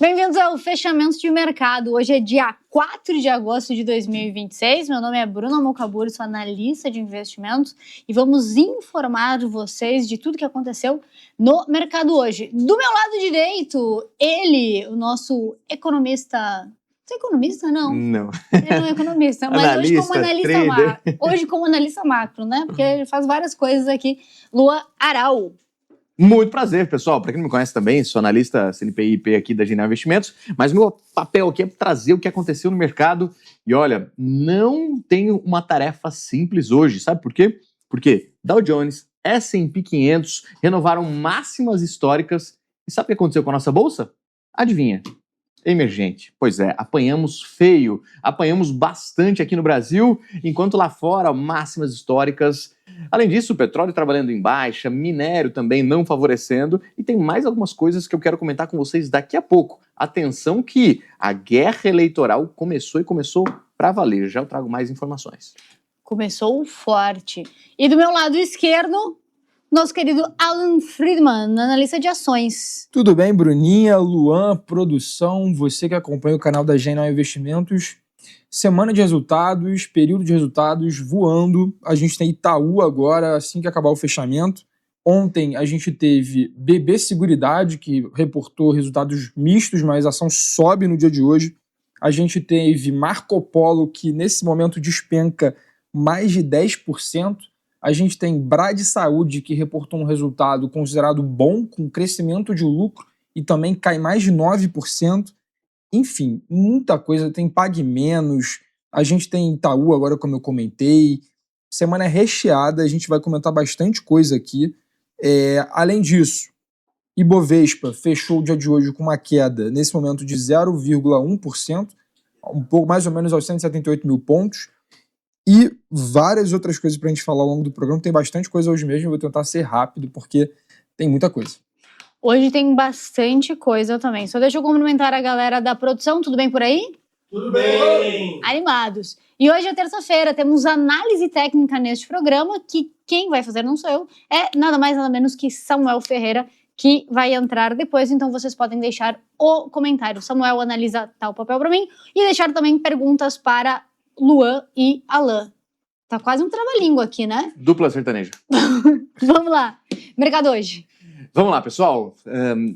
Bem-vindos ao Fechamento de Mercado. Hoje é dia 4 de agosto de 2026. Meu nome é Bruna Mocaburi, sou analista de investimentos e vamos informar vocês de tudo que aconteceu no mercado hoje. Do meu lado direito, ele, o nosso economista... Você é economista, não? Não. Ele não é economista, mas Analista, hoje como analista macro. Hoje como analista macro, né? Porque ele faz várias coisas aqui. Luan Aral. Muito prazer, pessoal. Para quem não me conhece também, sou analista CNPI/IP aqui da Genial Investimentos, mas meu papel aqui é trazer o que aconteceu no mercado. E olha, não tenho uma tarefa simples hoje, sabe por quê? Porque Dow Jones, S&P 500 renovaram máximas históricas. E sabe o que aconteceu com a nossa bolsa? Adivinha? Emergente. Pois é, apanhamos feio, apanhamos bastante aqui no Brasil, enquanto lá fora, máximas históricas. Além disso, o petróleo trabalhando em baixa, minério também não favorecendo, e tem mais algumas coisas que eu quero comentar com vocês daqui a pouco. Atenção que a guerra eleitoral começou e começou para valer. Já eu trago mais informações. Começou forte. E do meu lado esquerdo, nosso querido Alan Friedman, analista de ações. Tudo bem, Bruninha, Luan, produção, você que acompanha o canal da Genial Investimentos. Semana de resultados, período de resultados voando. A gente tem Itaú agora, assim que acabar o fechamento. Ontem a gente teve BB Seguridade, que reportou resultados mistos, mas a ação sobe no dia de hoje. A gente teve Marco Polo, que nesse momento despenca mais de 10%. A gente tem Brad Saúde, que reportou um resultado considerado bom, com crescimento de lucro, e também cai mais de 9%. Enfim, muita coisa. Tem Pague Menos, a gente tem Itaú agora, como eu comentei. Semana recheada, a gente vai comentar bastante coisa aqui. Além disso, Ibovespa fechou o dia de hoje com uma queda, nesse momento, de 0,1%, um pouco mais ou menos aos 178 mil pontos. E várias outras coisas pra gente falar ao longo do programa. Tem bastante coisa hoje mesmo, eu vou tentar ser rápido, porque tem muita coisa. Hoje tem bastante coisa também. Só deixa eu cumprimentar a galera da produção. Tudo bem por aí? Tudo bem! Animados. E hoje é terça-feira, temos análise técnica neste programa, que quem vai fazer não sou eu, é nada mais nada menos que Samuel Ferreira, que vai entrar depois, então vocês podem deixar o comentário. Samuel analisa tal papel para mim e deixar também perguntas para Luan e Alan. Tá quase um trava-língua aqui, né? Dupla sertaneja. Vamos lá. Mercado hoje. Vamos lá, pessoal.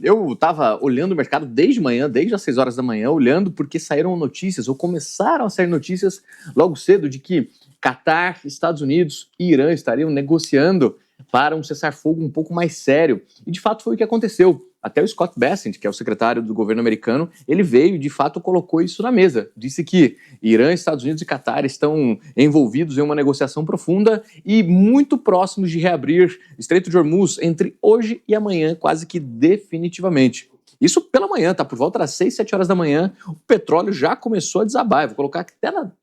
Eu estava olhando o mercado desde manhã, desde as 6 horas da manhã, olhando porque saíram notícias, ou começaram a sair notícias logo cedo, de que Catar, Estados Unidos e Irã estariam negociando para um cessar-fogo um pouco mais sério. E de fato foi o que aconteceu. Até o Scott Bessent, que é o secretário do governo americano, ele veio e de fato colocou isso na mesa. Disse que Irã, Estados Unidos e Catar estão envolvidos em uma negociação profunda e muito próximos de reabrir Estreito de Hormuz entre hoje e amanhã, quase que definitivamente. Isso pela manhã, tá? Por volta das 6, 7 horas da manhã, o petróleo já começou a desabar. Eu vou colocar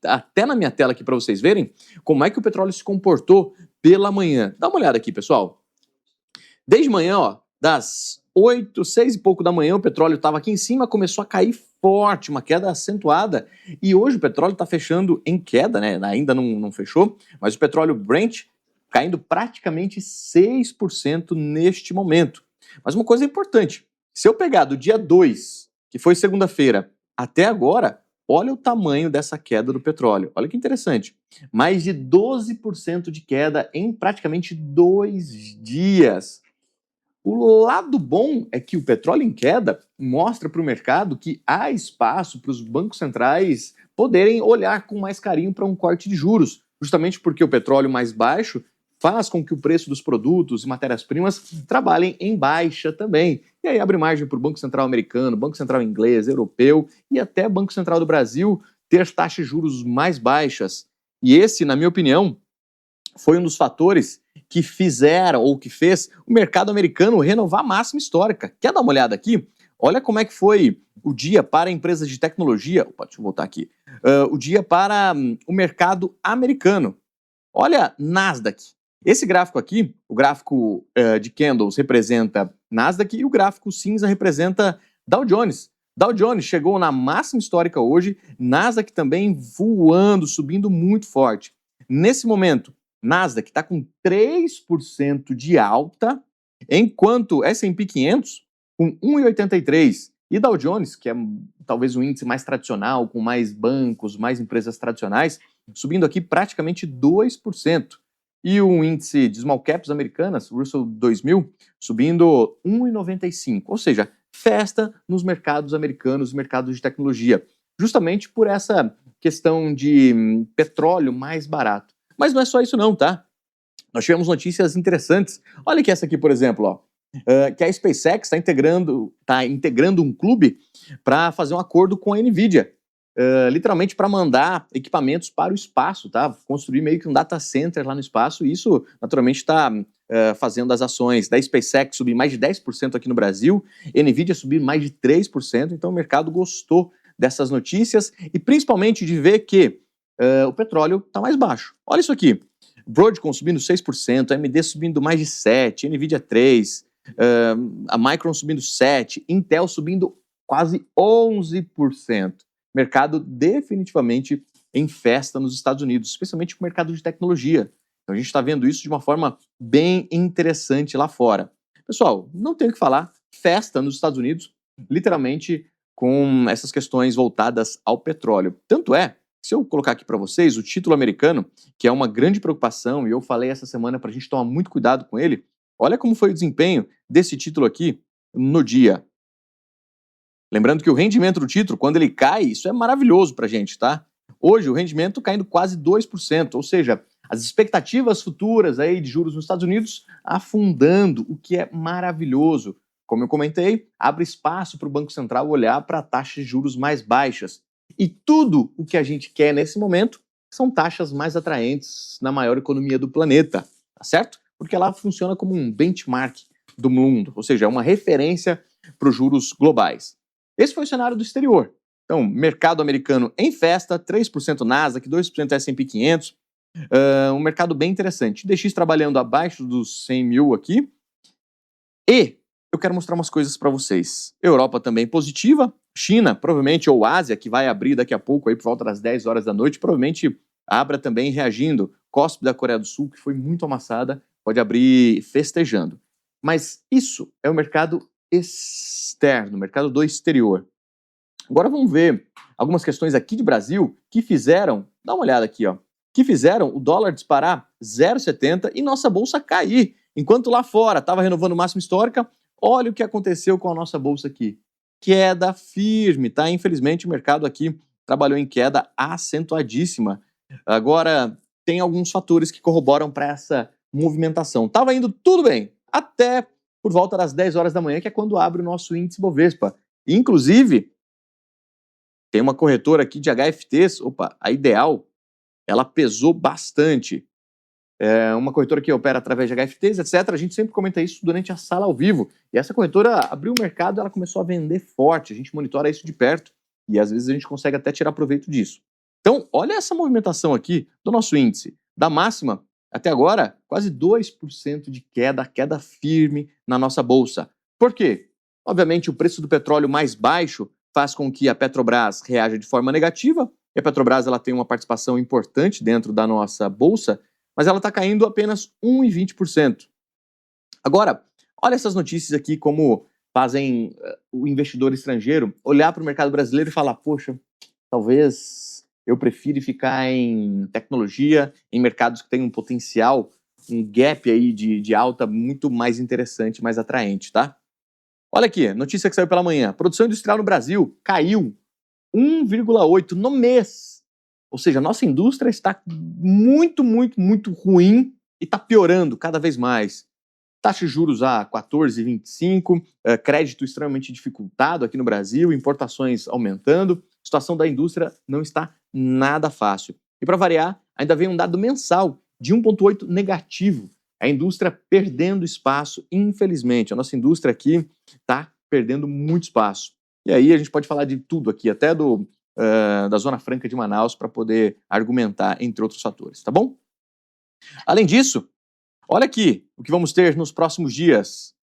até na minha tela aqui para vocês verem como é que o petróleo se comportou pela manhã. Dá uma olhada aqui, pessoal. Desde manhã, ó, das 8, 6 e pouco da manhã, o petróleo estava aqui em cima, começou a cair forte, uma queda acentuada. E hoje o petróleo está fechando em queda, né? Ainda não fechou, mas o petróleo Brent caindo praticamente 6% neste momento. Mas uma coisa importante, se eu pegar do dia 2, que foi segunda-feira, até agora, olha o tamanho dessa queda do petróleo. Olha que interessante. Mais de 12% de queda em praticamente 2 dias. O lado bom é que o petróleo em queda mostra para o mercado que há espaço para os bancos centrais poderem olhar com mais carinho para um corte de juros, justamente porque o petróleo mais baixo faz com que o preço dos produtos e matérias-primas trabalhem em baixa também. E aí abre margem para o Banco Central americano, Banco Central inglês, europeu e até Banco Central do Brasil ter taxas de juros mais baixas. E esse, na minha opinião, foi um dos fatores que fizeram ou que fez o mercado americano renovar a máxima histórica. Quer dar uma olhada aqui? Olha como é que foi o dia para empresas de tecnologia. Opa, deixa eu voltar aqui. O dia para o mercado americano. Olha Nasdaq. Esse gráfico aqui, o gráfico de candles representa Nasdaq e o gráfico cinza representa Dow Jones. Dow Jones chegou na máxima histórica hoje, Nasdaq também voando, subindo muito forte. Nesse momento, Nasdaq está com 3% de alta, enquanto S&P 500 com 1,83%. E Dow Jones, que é talvez um índice mais tradicional, com mais bancos, mais empresas tradicionais, subindo aqui praticamente 2%. E o índice de small caps americanas, o Russell 2000, subindo 1,95%. Ou seja, festa nos mercados americanos, mercados de tecnologia, justamente por essa questão de petróleo mais barato. Mas não é só isso não, tá? Nós tivemos notícias interessantes. Olha que essa aqui, por exemplo, ó. Que a SpaceX está integrando um clube para fazer um acordo com a NVIDIA, literalmente para mandar equipamentos para o espaço, tá? Construir meio que um data center lá no espaço, e isso naturalmente está fazendo as ações da SpaceX subir mais de 10% aqui no Brasil, NVIDIA subir mais de 3%, então o mercado gostou dessas notícias, e principalmente de ver que o petróleo está mais baixo. Olha isso aqui, Broadcom subindo 6%, AMD subindo mais de 7%, NVIDIA 3%, a Micron subindo 7%, Intel subindo quase 11%. Mercado definitivamente em festa nos Estados Unidos, especialmente o mercado de tecnologia. Então a gente está vendo isso de uma forma bem interessante lá fora. Pessoal, não tenho o que falar, festa nos Estados Unidos, literalmente com essas questões voltadas ao petróleo. Tanto é, se eu colocar aqui para vocês o título americano, que é uma grande preocupação, e eu falei essa semana para a gente tomar muito cuidado com ele, olha como foi o desempenho desse título aqui no dia. Lembrando que o rendimento do título, quando ele cai, isso é maravilhoso para a gente, tá? Hoje o rendimento caindo quase 2%, ou seja, as expectativas futuras aí de juros nos Estados Unidos afundando, o que é maravilhoso. Como eu comentei, abre espaço para o Banco Central olhar para taxas de juros mais baixas. E tudo o que a gente quer nesse momento são taxas mais atraentes na maior economia do planeta, tá certo? Porque ela funciona como um benchmark do mundo, ou seja, é uma referência para os juros globais. Esse foi o cenário do exterior. Então, mercado americano em festa, 3% Nasdaq, 2% S&P 500, um mercado bem interessante. DX trabalhando abaixo dos 100 mil aqui. E eu quero mostrar umas coisas para vocês. Europa também positiva, China, provavelmente, ou Ásia, que vai abrir daqui a pouco, aí por volta das 10 horas da noite, provavelmente abra também reagindo. COSP da Coreia do Sul, que foi muito amassada, pode abrir festejando. Mas isso é o mercado externo, o mercado do exterior. Agora vamos ver algumas questões aqui de Brasil que fizeram, dá uma olhada aqui, ó, que fizeram o dólar disparar 0,70 e nossa bolsa cair. Enquanto lá fora estava renovando máxima histórica, olha o que aconteceu com a nossa bolsa aqui. Queda firme, tá? Infelizmente o mercado aqui trabalhou em queda acentuadíssima. Agora, tem alguns fatores que corroboram para essa movimentação. Estava indo tudo bem, até por volta das 10 horas da manhã, que é quando abre o nosso índice Bovespa. Inclusive, tem uma corretora aqui de HFTs, a Ideal, ela pesou bastante. É uma corretora que opera através de HFTs, etc. A gente sempre comenta isso durante a sala ao vivo. E essa corretora abriu o mercado, ela começou a vender forte. A gente monitora isso de perto e às vezes a gente consegue até tirar proveito disso. Então, olha essa movimentação aqui do nosso índice. Da máxima, até agora, quase 2% de queda firme na nossa bolsa. Por quê? Obviamente, o preço do petróleo mais baixo faz com que a Petrobras reaja de forma negativa. E a Petrobras ela tem uma participação importante dentro da nossa bolsa, mas ela está caindo apenas 1,20%. Agora, olha essas notícias aqui como fazem o investidor estrangeiro olhar para o mercado brasileiro e falar, poxa, talvez eu prefira ficar em tecnologia, em mercados que têm um potencial, um gap aí de alta muito mais interessante, mais atraente, tá? Olha aqui, notícia que saiu pela manhã. Produção industrial no Brasil caiu 1,8% no mês. Ou seja, a nossa indústria está muito ruim e está piorando cada vez mais. Taxa de juros a 14,25%, crédito extremamente dificultado aqui no Brasil, importações aumentando, a situação da indústria não está nada fácil. E para variar, ainda vem um dado mensal de 1,8% negativo. A indústria perdendo espaço, infelizmente. A nossa indústria aqui está perdendo muito espaço. E aí a gente pode falar de tudo aqui, até da Zona Franca de Manaus, para poder argumentar, entre outros fatores, tá bom? Além disso, olha aqui o que vamos ter nos próximos dias.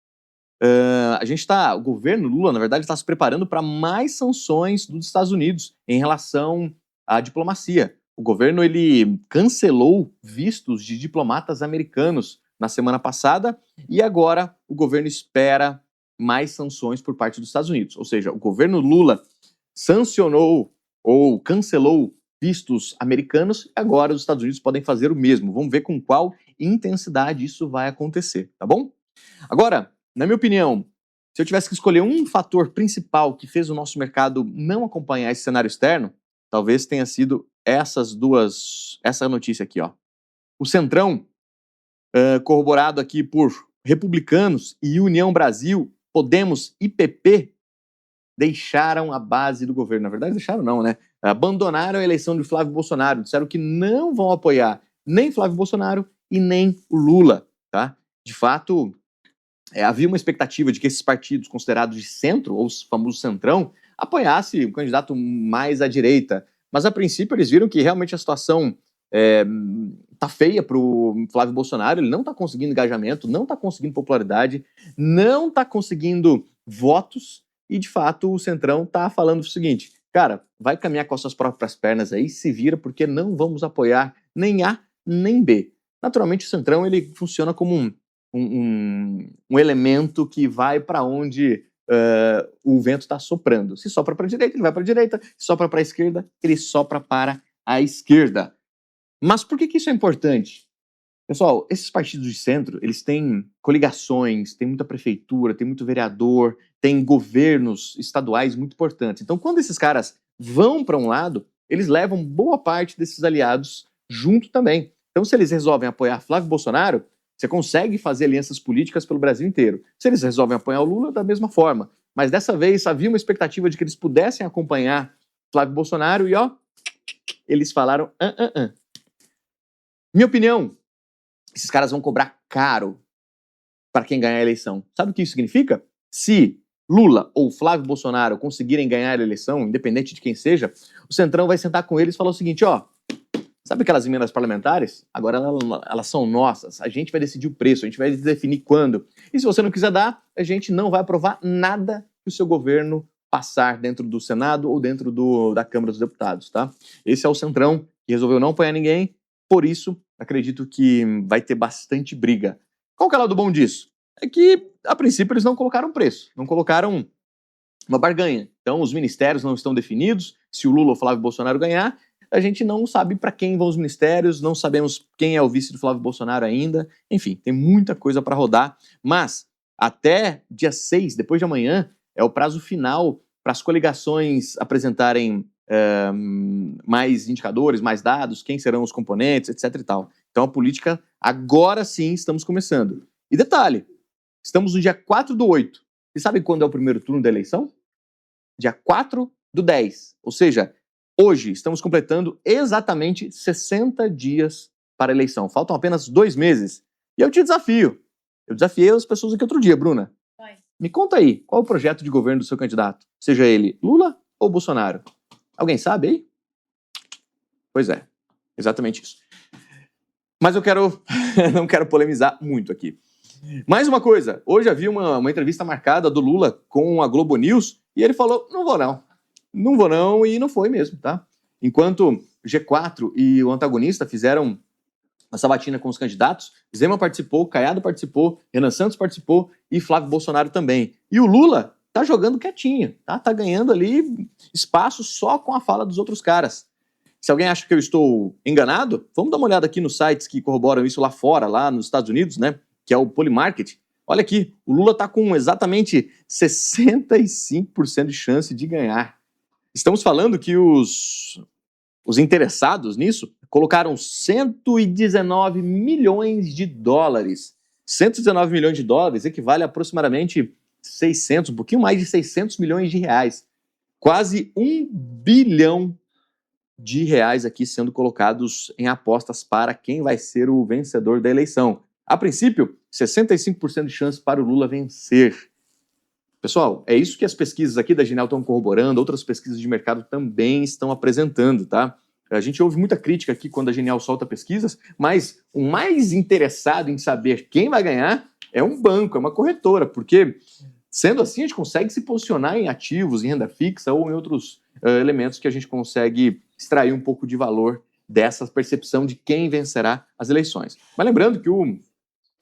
O governo Lula, na verdade, está se preparando para mais sanções dos Estados Unidos em relação à diplomacia. O governo ele cancelou vistos de diplomatas americanos na semana passada e agora o governo espera mais sanções por parte dos Estados Unidos. Ou seja, o governo Lula sancionou ou cancelou vistos americanos e agora os Estados Unidos podem fazer o mesmo. Vamos ver com qual intensidade isso vai acontecer, tá bom? Agora, na minha opinião, se eu tivesse que escolher um fator principal que fez o nosso mercado não acompanhar esse cenário externo, talvez tenha sido essa notícia aqui, ó. O Centrão, corroborado aqui por Republicanos e União Brasil, Podemos e PP, deixaram a base do governo. Na verdade, deixaram não, né? Abandonaram a eleição de Flávio Bolsonaro, disseram que não vão apoiar nem Flávio Bolsonaro e nem o Lula, tá? De fato, havia uma expectativa de que esses partidos considerados de centro, ou os famosos centrão, apoiassem o candidato mais à direita. Mas, a princípio, eles viram que realmente a situação tá feia pro Flávio Bolsonaro, ele não tá conseguindo engajamento, não tá conseguindo popularidade, não tá conseguindo votos, e, de fato, o Centrão tá falando o seguinte, cara, vai caminhar com as suas próprias pernas aí, se vira, porque não vamos apoiar nem A nem B. Naturalmente, o Centrão, ele funciona como um elemento que vai para onde o vento está soprando. Se sopra para a direita, ele vai para a direita. Se sopra para a esquerda, ele sopra para a esquerda. Mas por que isso é importante? Pessoal, esses partidos de centro, eles têm coligações, tem muita prefeitura, tem muito vereador, tem governos estaduais muito importantes. Então, quando esses caras vão para um lado, eles levam boa parte desses aliados junto também. Então, se eles resolvem apoiar Flávio Bolsonaro, você consegue fazer alianças políticas pelo Brasil inteiro. Se eles resolvem apoiar o Lula, da mesma forma. Mas dessa vez havia uma expectativa de que eles pudessem acompanhar Flávio Bolsonaro e, ó, eles falaram, Minha opinião, esses caras vão cobrar caro para quem ganhar a eleição. Sabe o que isso significa? Se Lula ou Flávio Bolsonaro conseguirem ganhar a eleição, independente de quem seja, o Centrão vai sentar com eles e falar o seguinte, ó, sabe aquelas emendas parlamentares? Agora elas são nossas, a gente vai decidir o preço, a gente vai definir quando. E se você não quiser dar, a gente não vai aprovar nada que o seu governo passar dentro do Senado ou dentro da Câmara dos Deputados, tá? Esse é o Centrão, que resolveu não apoiar ninguém, por isso, acredito que vai ter bastante briga. Qual que é o lado bom disso? É que, a princípio, eles não colocaram preço, não colocaram uma barganha. Então, os ministérios não estão definidos. Se o Lula ou o Flávio Bolsonaro ganhar, a gente não sabe para quem vão os ministérios, não sabemos quem é o vice do Flávio Bolsonaro ainda. Enfim, tem muita coisa para rodar. Mas, até dia 6, depois de amanhã, é o prazo final para as coligações apresentarem mais indicadores, mais dados, quem serão os componentes, etc e tal. Então a política, agora sim, estamos começando. E detalhe, estamos no dia 4/8. Você sabe quando é o primeiro turno da eleição? Dia 4/10. Ou seja, hoje estamos completando exatamente 60 dias para a eleição. Faltam apenas 2 meses. E eu te desafio. Eu desafiei as pessoas aqui outro dia, Bruna. Vai. Me conta aí, qual é o projeto de governo do seu candidato? Seja ele Lula ou Bolsonaro? Alguém sabe aí? Pois é, exatamente isso. Mas eu não quero polemizar muito aqui. Mais uma coisa, hoje havia uma entrevista marcada do Lula com a Globo News e ele falou, não vou não, e não foi mesmo, tá? Enquanto o G4 e o antagonista fizeram a sabatina com os candidatos, Zema participou, Caiado participou, Renan Santos participou e Flávio Bolsonaro também. E o Lula tá jogando quietinho, tá? Tá ganhando ali espaço só com a fala dos outros caras. Se alguém acha que eu estou enganado, vamos dar uma olhada aqui nos sites que corroboram isso lá fora, lá nos Estados Unidos, né? Que é o Polymarket. Olha aqui, o Lula tá com exatamente 65% de chance de ganhar. Estamos falando que os interessados nisso colocaram 119 milhões de dólares. 119 milhões de dólares equivale a aproximadamente 600, um pouquinho mais de 600 milhões de reais. Quase 1 bilhão de reais aqui sendo colocados em apostas para quem vai ser o vencedor da eleição. A princípio, 65% de chance para o Lula vencer. Pessoal, é isso que as pesquisas aqui da Genial estão corroborando, outras pesquisas de mercado também estão apresentando, tá? A gente ouve muita crítica aqui quando a Genial solta pesquisas, mas o mais interessado em saber quem vai ganhar é um banco, é uma corretora, porque sendo assim a gente consegue se posicionar em ativos, em renda fixa ou em outros elementos que a gente consegue extrair um pouco de valor dessa percepção de quem vencerá as eleições. Mas lembrando que o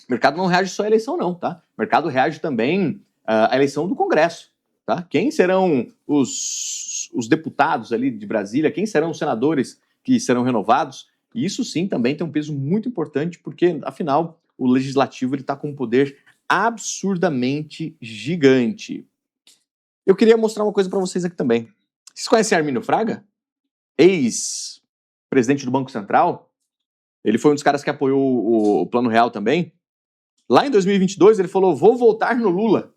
mercado não reage só à eleição não, tá? O mercado reage também a eleição do Congresso. Tá? Quem serão os deputados ali de Brasília, quem serão os senadores que serão renovados? E isso sim também tem um peso muito importante, porque, afinal, o legislativo está com um poder absurdamente gigante. Eu queria mostrar uma coisa para vocês aqui também. Vocês conhecem Armínio Fraga? Ex-presidente do Banco Central? Ele foi um dos caras que apoiou o Plano Real também. Lá em 2022, ele falou, vou voltar no Lula.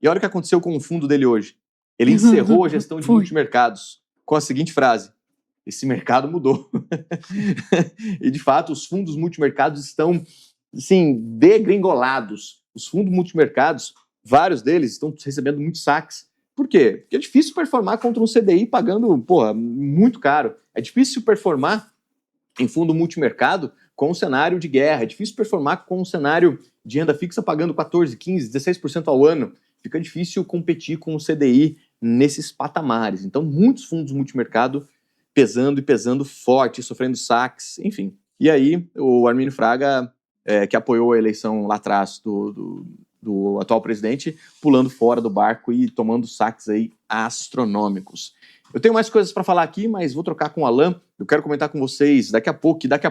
E olha o que aconteceu com o fundo dele hoje. Ele encerrou a gestão de multimercados com a seguinte frase: esse mercado mudou. E, de fato, os fundos multimercados estão, assim, degringolados. Os fundos multimercados, vários deles, estão recebendo muitos saques. Por quê? Porque é difícil performar contra um CDI pagando, muito caro. É difícil performar em fundo multimercado com um cenário de guerra. É difícil performar com um cenário de renda fixa pagando 14%, 15%, 16% ao ano. Fica difícil competir com o CDI nesses patamares. Então, muitos fundos multimercado pesando e pesando forte, sofrendo saques, enfim. E aí, o Armínio Fraga, que apoiou a eleição lá atrás do atual presidente, pulando fora do barco e tomando saques aí astronômicos. Eu tenho mais coisas para falar aqui, mas vou trocar com o Alan. Eu quero comentar com vocês daqui a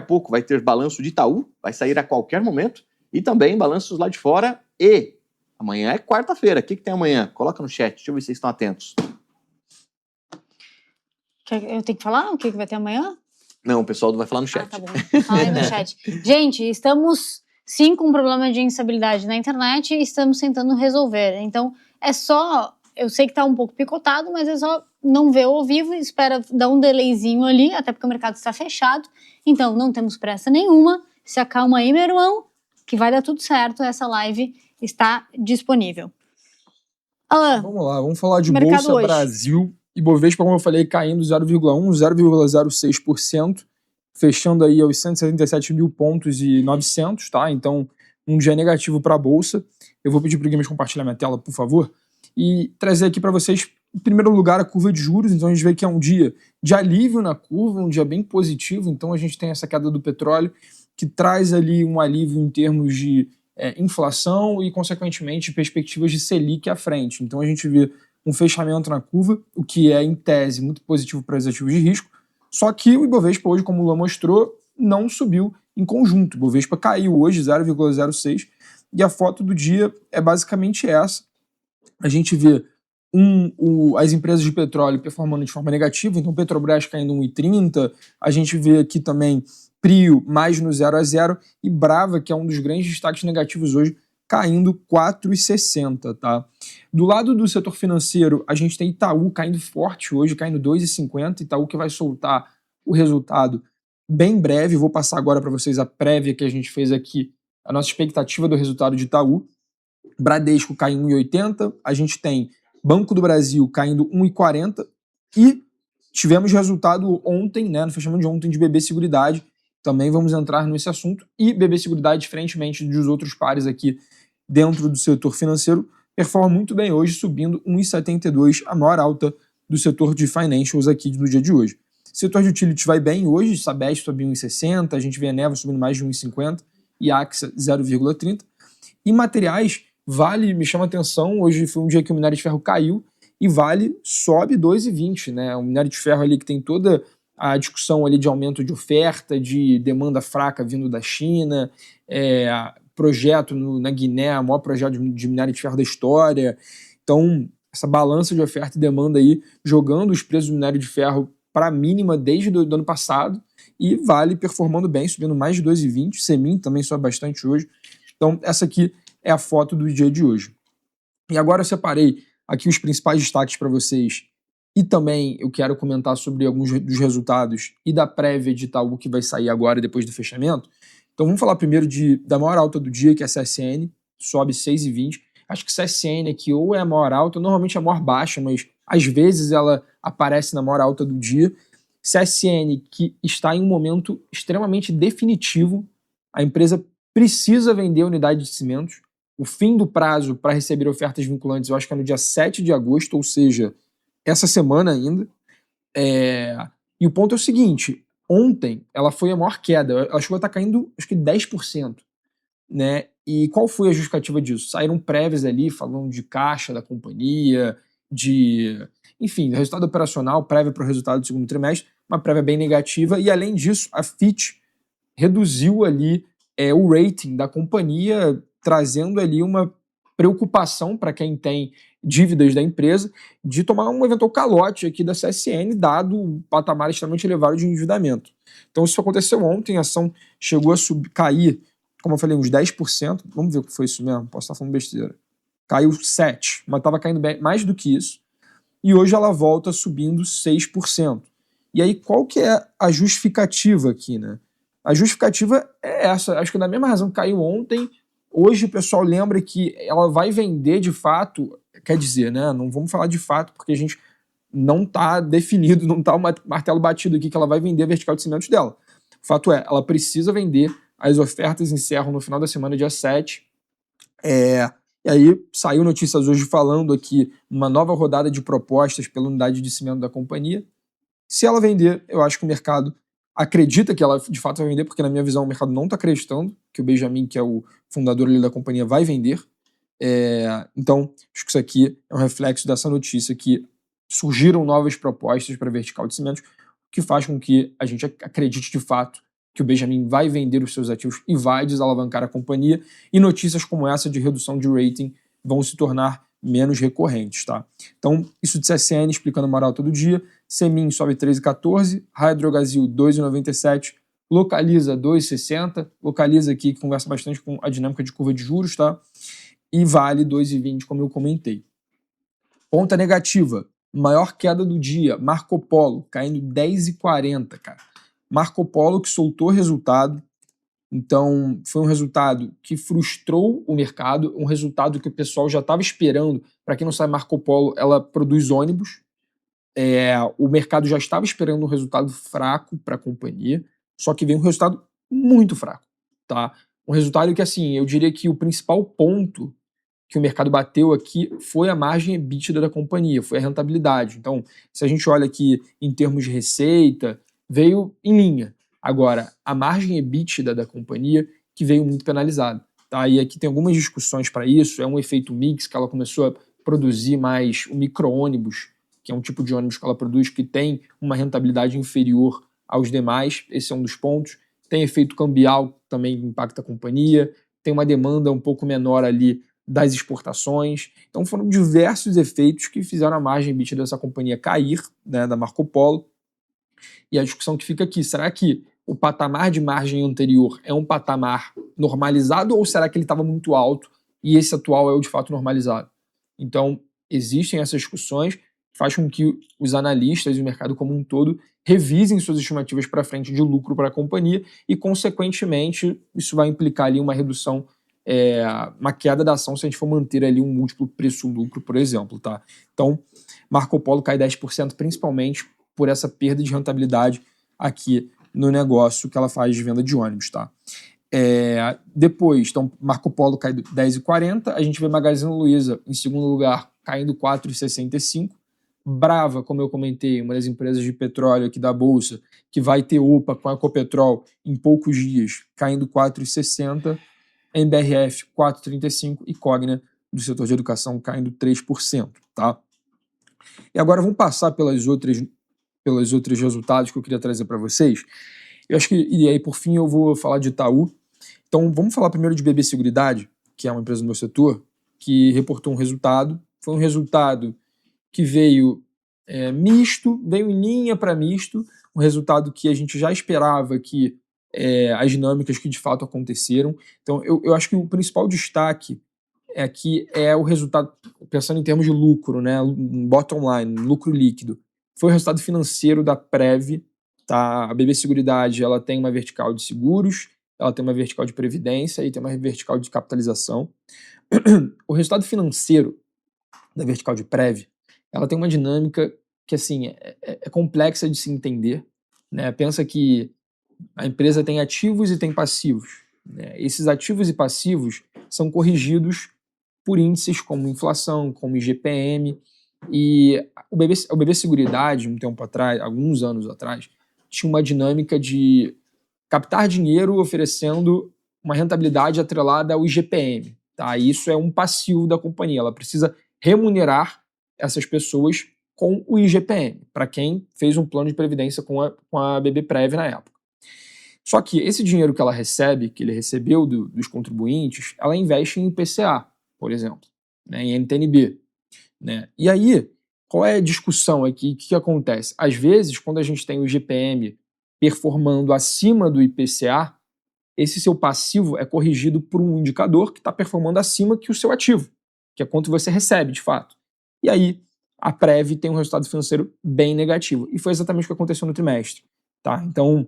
pouco vai ter balanço de Itaú, vai sair a qualquer momento, e também balanços lá de fora. E amanhã é quarta-feira. O que tem amanhã? Coloca no chat, deixa eu ver se vocês estão atentos. Eu tenho que falar o que vai ter amanhã? Não, o pessoal vai falar no chat. Tá bom. Fala aí no chat. Gente, estamos sim com um problema de instabilidade na internet e estamos tentando resolver. Então, é só... Eu sei que tá um pouco picotado, mas é só não ver ao vivo, espera dar um delayzinho ali, até porque o mercado está fechado. Então, não temos pressa nenhuma. Se acalma aí, meu irmão, que vai dar tudo certo. Essa live está disponível. Alan, vamos lá, vamos falar de mercado Bolsa hoje. Brasil. Ibovespa, como eu falei, caindo 0,1%, 0,06%, fechando aí aos 177 mil pontos e 900, tá? Então, um dia negativo para a Bolsa. Eu vou pedir para o Guilherme compartilhar minha tela, por favor, e trazer aqui para vocês, em primeiro lugar, a curva de juros. Então, a gente vê que é um dia de alívio na curva, um dia bem positivo. Então, a gente tem essa queda do petróleo, que traz ali um alívio em termos de inflação e, consequentemente, perspectivas de Selic à frente. Então, a gente vê um fechamento na curva, o que é, em tese, muito positivo para os ativos de risco, só que o Ibovespa hoje, como o Lula mostrou, não subiu em conjunto. O Ibovespa caiu hoje 0,06%, e a foto do dia é basicamente essa. A gente vê as empresas de petróleo performando de forma negativa, então Petrobras caindo 1,30%, a gente vê aqui também Prio mais no 0 a 0, e Brava, que é um dos grandes destaques negativos hoje, caindo 4,60, tá? Do lado do setor financeiro, a gente tem Itaú caindo forte hoje, caindo 2,50, Itaú que vai soltar o resultado bem breve. Vou passar agora para vocês a prévia que a gente fez aqui, a nossa expectativa do resultado de Itaú. Bradesco caindo 1,80, a gente tem Banco do Brasil caindo 1,40 e tivemos resultado ontem, né, no fechamento de ontem, de BB Seguridade. Também vamos entrar nesse assunto. E BB Seguridade, diferentemente dos outros pares aqui dentro do setor financeiro, performa muito bem hoje, subindo 1,72, a maior alta do setor de financials aqui no dia de hoje. O setor de utilities vai bem hoje, Sabesp subiu 1,60, a gente vê a Eneva subindo mais de 1,50 e AXA 0,30. E materiais, Vale me chama atenção, hoje foi um dia que o minério de ferro caiu e Vale sobe 2,20, né? O minério de ferro ali que tem toda a discussão ali de aumento de oferta, de demanda fraca vindo da China, projeto na Guiné, o maior projeto de minério de ferro da história. Então, essa balança de oferta e demanda aí, jogando os preços do minério de ferro para a mínima desde o ano passado, e Vale performando bem, subindo mais de 2,20, Semin também sobe bastante hoje. Então, essa aqui é a foto do dia de hoje. E agora eu separei aqui os principais destaques para vocês, e também eu quero comentar sobre alguns dos resultados e da prévia de Itaú que vai sair agora depois do fechamento. Então vamos falar primeiro da maior alta do dia, que é a CSN, sobe 6,20. Acho que CSN aqui ou é a maior alta, normalmente é a maior baixa, mas às vezes ela aparece na maior alta do dia. CSN que está em um momento extremamente definitivo, a empresa precisa vender a unidade de cimentos. O fim do prazo para receber ofertas vinculantes eu acho que é no dia 7 de agosto, ou seja, essa semana ainda. E o ponto é o seguinte, ontem ela foi a maior queda, ela chegou a estar caindo acho que 10%. né? E qual foi a justificativa disso? Saíram prévias ali falando de caixa da companhia, enfim, resultado operacional, prévia para o resultado do segundo trimestre, uma prévia bem negativa, e além disso, a Fitch reduziu ali o rating da companhia, trazendo ali uma preocupação para quem tem dívidas da empresa de tomar um eventual calote aqui da CSN, dado o patamar extremamente elevado de endividamento. Então isso aconteceu ontem, a ação chegou a cair, como eu falei, uns 10%, vamos ver o que foi isso mesmo, posso estar falando besteira. Caiu 7%, mas estava caindo mais do que isso, e hoje ela volta subindo 6%. E aí qual que é a justificativa aqui, né? A justificativa é essa, acho que da mesma razão que caiu ontem, hoje o pessoal lembra que ela vai vender de fato, quer dizer, né? Não vamos falar de fato, porque a gente não está definido, não está o martelo batido aqui que ela vai vender a vertical de cimentos dela. O fato é, ela precisa vender, as ofertas encerram no final da semana, dia 7. E aí saiu notícias hoje falando aqui uma nova rodada de propostas pela unidade de cimento da companhia. Se ela vender, eu acho que o mercado acredita que ela de fato vai vender, porque na minha visão o mercado não está acreditando que o Benjamin, que é o fundador ali da companhia, vai vender. Então, acho que isso aqui é um reflexo dessa notícia que surgiram novas propostas para a vertical de cimentos, que faz com que a gente acredite de fato que o Benjamin vai vender os seus ativos e vai desalavancar a companhia, e notícias como essa de redução de rating vão se tornar menos recorrentes, tá? Então, isso de CSN, explicando o moral todo dia. Semin sobe 13,14, Hydrogazil 2,97, Localiza 2,60, Localiza aqui que conversa bastante com a dinâmica de curva de juros, tá? E Vale 2,20, como eu comentei. Ponta negativa, maior queda do dia, Marco Polo, caindo 10,40, cara. Marco Polo que soltou resultado, então foi um resultado que frustrou o mercado, um resultado que o pessoal já estava esperando. Para quem não sabe, Marco Polo, ela produz ônibus, o mercado já estava esperando um resultado fraco para a companhia, só que veio um resultado muito fraco, tá? Um resultado que, assim, eu diria que o principal ponto que o mercado bateu aqui foi a margem EBITDA da companhia, foi a rentabilidade. Então, se a gente olha aqui em termos de receita, veio em linha. Agora, a margem EBITDA da companhia que veio muito penalizada, tá? E aqui tem algumas discussões para isso, é um efeito mix que ela começou a produzir mais o micro-ônibus, que é um tipo de ônibus que ela produz que tem uma rentabilidade inferior aos demais, esse é um dos pontos. Tem efeito cambial que também impacta a companhia, tem uma demanda um pouco menor ali das exportações. Então foram diversos efeitos que fizeram a margem EBITDA dessa companhia cair, né, da Marco Polo. E a discussão que fica aqui, será que o patamar de margem anterior é um patamar normalizado ou será que ele estava muito alto e esse atual é o de fato normalizado? Então existem essas discussões, faz com que os analistas e o mercado como um todo revisem suas estimativas para frente de lucro para a companhia e, consequentemente, isso vai implicar ali uma redução, uma queda da ação se a gente for manter ali um múltiplo preço-lucro, por exemplo, tá? Então, Marco Polo cai 10%, principalmente por essa perda de rentabilidade aqui no negócio que ela faz de venda de ônibus, tá? Depois, então, Marco Polo cai 10,40, a gente vê Magazine Luiza em segundo lugar caindo 4,65, Brava, como eu comentei, uma das empresas de petróleo aqui da Bolsa, que vai ter OPA com a Ecopetrol em poucos dias, caindo 4,60, MBRF 4,35 e Cogna, do setor de educação, caindo 3%, tá? E agora vamos passar pelos outros resultados que eu queria trazer para vocês. Eu acho que, e aí por fim eu vou falar de Itaú. Então vamos falar primeiro de BB Seguridade, que é uma empresa do meu setor, que reportou um resultado. Foi um resultado que veio misto, veio em linha para misto, um resultado que a gente já esperava que as dinâmicas que de fato aconteceram. Então eu acho que o principal destaque aqui é o resultado, pensando em termos de lucro, né, bottom line, lucro líquido, foi o resultado financeiro da Prev, tá? A BB Seguridade, ela tem uma vertical de seguros, ela tem uma vertical de previdência e tem uma vertical de capitalização. O resultado financeiro da vertical de Prev, ela tem uma dinâmica que, assim, é complexa de se entender, né? Pensa que a empresa tem ativos e tem passivos, né? Esses ativos e passivos são corrigidos por índices como inflação, como IGPM, e o BB Seguridade, um tempo atrás, alguns anos atrás, tinha uma dinâmica de captar dinheiro oferecendo uma rentabilidade atrelada ao IGPM. Tá? Isso é um passivo da companhia. Ela precisa remunerar essas pessoas com o IGPM, para quem fez um plano de previdência com a BB Prev na época. Só que esse dinheiro que ela recebe, que ele recebeu dos contribuintes, ela investe em IPCA, por exemplo, né, em NTNB. Né? E aí, qual é a discussão aqui? O que acontece? Às vezes, quando a gente tem o IGPM performando acima do IPCA, esse seu passivo é corrigido por um indicador que está performando acima que o seu ativo, que é quanto você recebe, de fato. E aí, a Prev tem um resultado financeiro bem negativo. E foi exatamente o que aconteceu no trimestre. Tá? Então,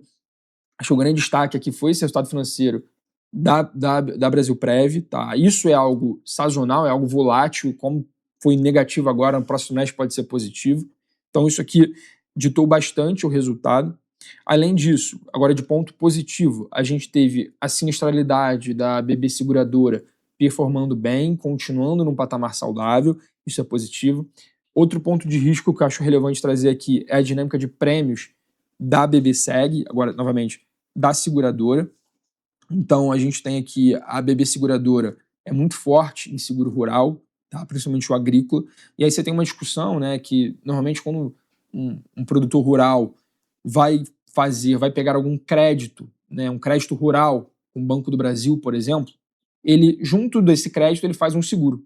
acho que o grande destaque aqui foi esse resultado financeiro da Brasil Prev. Tá? Isso é algo sazonal, é algo volátil, como foi negativo agora, no próximo trimestre pode ser positivo. Então, isso aqui ditou bastante o resultado. Além disso, agora de ponto positivo, a gente teve a sinistralidade da BB Seguradora performando bem, continuando num patamar saudável, isso é positivo. Outro ponto de risco que eu acho relevante trazer aqui é a dinâmica de prêmios da BB Seg, agora, novamente, da seguradora. Então, a gente tem aqui a BB Seguradora é muito forte em seguro rural, tá? Principalmente o agrícola. E aí você tem uma discussão, né, que normalmente quando um produtor rural vai pegar algum crédito, né, um crédito rural, com o Banco do Brasil, por exemplo, ele, junto desse crédito, ele faz um seguro.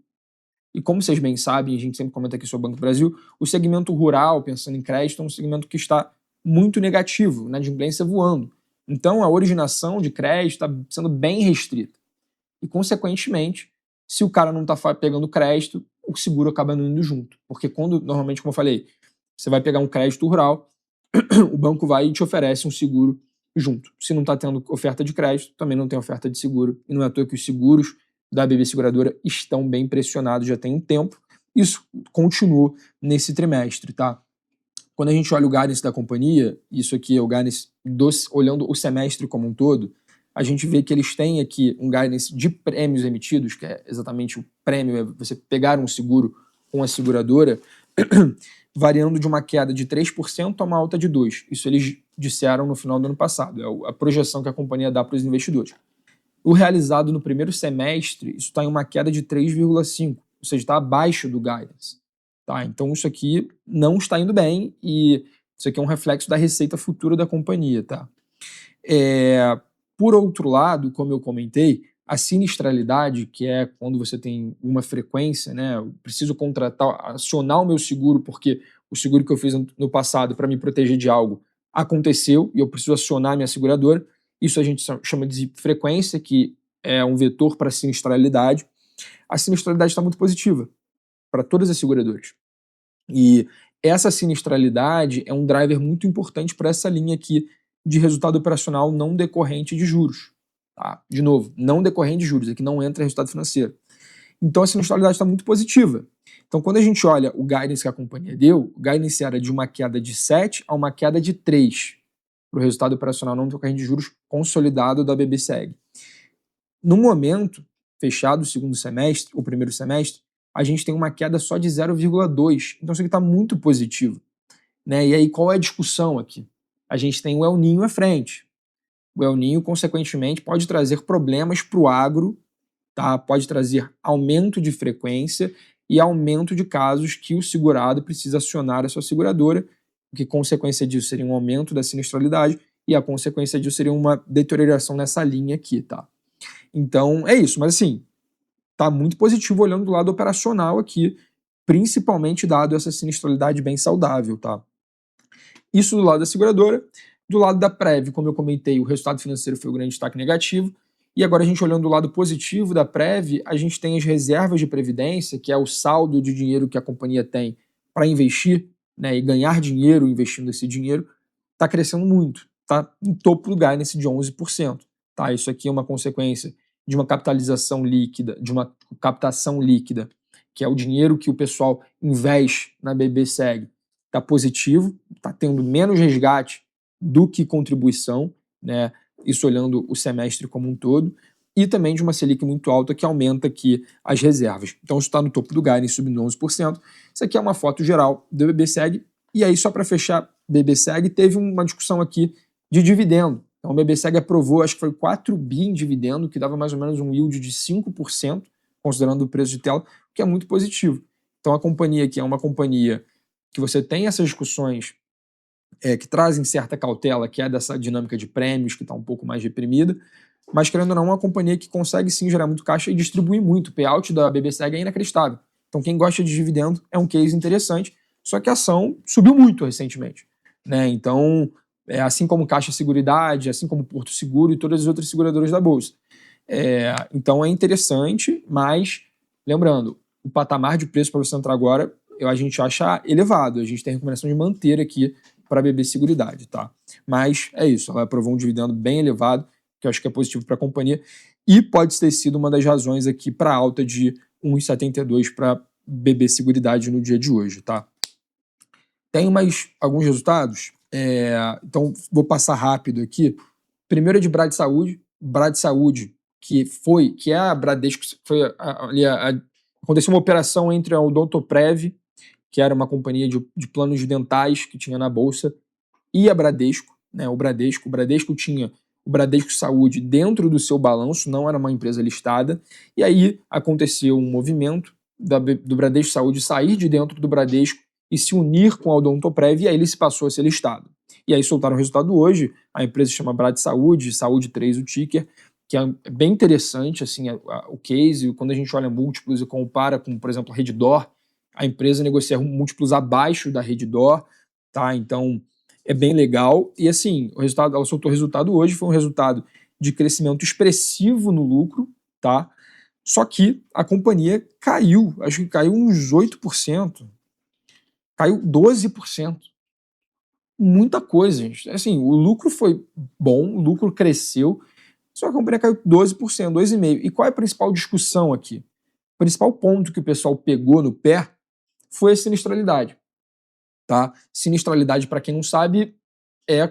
E como vocês bem sabem, a gente sempre comenta aqui sobre o Banco do Brasil, o segmento rural, pensando em crédito, é um segmento que está muito negativo, né, de inadimplência voando. Então, a originação de crédito está sendo bem restrita. E, consequentemente, se o cara não está pegando crédito, o seguro acaba indo junto. Porque quando, normalmente, como eu falei, você vai pegar um crédito rural, o banco vai e te oferece um seguro junto. Se não está tendo oferta de crédito, também não tem oferta de seguro. E não é à toa que os seguros da BB Seguradora estão bem pressionados já tem um tempo. Isso continuou nesse trimestre, tá? Quando a gente olha o guidance da companhia, isso aqui é o guidance olhando o semestre como um todo, a gente vê que eles têm aqui um guidance de prêmios emitidos, que é exatamente o prêmio, é você pegar um seguro com a seguradora, variando de uma queda de 3% a uma alta de 2%. Isso eles disseram no final do ano passado, é a projeção que a companhia dá para os investidores. O realizado no primeiro semestre, isso está em uma queda de 3,5%, ou seja, está abaixo do guidance. Tá? Então isso aqui não está indo bem e isso aqui é um reflexo da receita futura da companhia. Tá? Por outro lado, como eu comentei, a sinistralidade, que é quando você tem uma frequência, né, eu preciso acionar o meu seguro porque o seguro que eu fiz no passado para me proteger de algo aconteceu e eu preciso acionar a minha seguradora. Isso a gente chama de frequência, que é um vetor para a sinistralidade. A sinistralidade está muito positiva para todas as seguradoras. E essa sinistralidade é um driver muito importante para essa linha aqui de resultado operacional não decorrente de juros. Tá? De novo, não decorrente de juros, aqui não entra resultado financeiro. Então a sinistralidade está muito positiva. Então quando a gente olha o guidance que a companhia deu, o guidance era de uma queda de 7 a uma queda de 3 para o resultado operacional não decorrente de juros consolidado da BB Seg. No momento, fechado o segundo semestre, o primeiro semestre, a gente tem uma queda só de 0,2. Então isso aqui está muito positivo. Né? E aí qual é a discussão aqui? A gente tem o El Niño à frente. O El Niño, consequentemente, pode trazer problemas para o agro, tá? Pode trazer aumento de frequência e aumento de casos que o segurado precisa acionar a sua seguradora, o que consequência disso seria um aumento da sinistralidade e a consequência disso seria uma deterioração nessa linha aqui, tá? Então, é isso. Mas, assim, tá muito positivo olhando do lado operacional aqui, principalmente dado essa sinistralidade bem saudável, tá? Isso do lado da seguradora. Do lado da Prev, como eu comentei, o resultado financeiro foi o grande destaque negativo. E agora a gente olhando do lado positivo da Prev, a gente tem as reservas de previdência, que é o saldo de dinheiro que a companhia tem para investir, né, e ganhar dinheiro investindo esse dinheiro, está crescendo muito. Está em topo do guidance de 11%. Tá? Isso aqui é uma consequência de uma capitalização líquida, de uma captação líquida, que é o dinheiro que o pessoal investe na BB Seg, está positivo, está tendo menos resgate do que contribuição, né? Isso olhando o semestre como um todo, e também de uma Selic muito alta que aumenta aqui as reservas. Então isso está no topo do guidance, subindo 11%. Isso aqui é uma foto geral do BB Seg, e aí só para fechar, BB Seg teve uma discussão aqui de dividendo. Então, o BB-Seg aprovou, acho que foi 4 bi em dividendo, que dava mais ou menos um yield de 5%, considerando o preço de tela, o que é muito positivo. Então, a companhia aqui é uma companhia que você tem essas discussões que trazem certa cautela, que é dessa dinâmica de prêmios, que está um pouco mais reprimida, mas, querendo ou não, é uma companhia que consegue sim gerar muito caixa e distribuir muito. O payout da BB-Seg é inacreditável. Então, quem gosta de dividendo é um case interessante, só que a ação subiu muito recentemente, né? Então, assim como Caixa Seguridade, assim como Porto Seguro e todas as outras seguradoras da Bolsa. Então é interessante, mas lembrando, o patamar de preço para você entrar agora, a gente acha elevado. A gente tem a recomendação de manter aqui para BB Seguridade, tá? Mas é isso, ela aprovou um dividendo bem elevado, que eu acho que é positivo para a companhia, e pode ter sido uma das razões aqui para a alta de 1,72 para BB Seguridade no dia de hoje, tá? Tem mais alguns resultados, então vou passar rápido aqui. Primeiro é de Brad Saúde. Brad Saúde, que é a Bradesco, aconteceu uma operação entre a Odontoprev, que era uma companhia de planos dentais que tinha na Bolsa, e a Bradesco, né? O Bradesco tinha o Bradesco Saúde dentro do seu balanço, não era uma empresa listada, e aí aconteceu um movimento do Bradesco Saúde sair de dentro do Bradesco e se unir com a Odontoprev, e aí ele se passou a ser listado. E aí soltaram o resultado hoje, a empresa se chama Brad Saúde, Saúde 3 o ticker, que é bem interessante assim, o case, quando a gente olha múltiplos e compara com, por exemplo, a Redditor, a empresa negocia múltiplos abaixo da Redditor, tá? Então é bem legal. E assim, ela soltou o resultado hoje, foi um resultado de crescimento expressivo no lucro, tá? Só que a companhia caiu, acho que caiu uns 8%, caiu 12%. Muita coisa, gente. Assim, o lucro foi bom, o lucro cresceu, só que a companhia caiu 12%, 2,5%. E qual é a principal discussão aqui? O principal ponto que o pessoal pegou no pé foi a sinistralidade. Tá? Sinistralidade, para quem não sabe,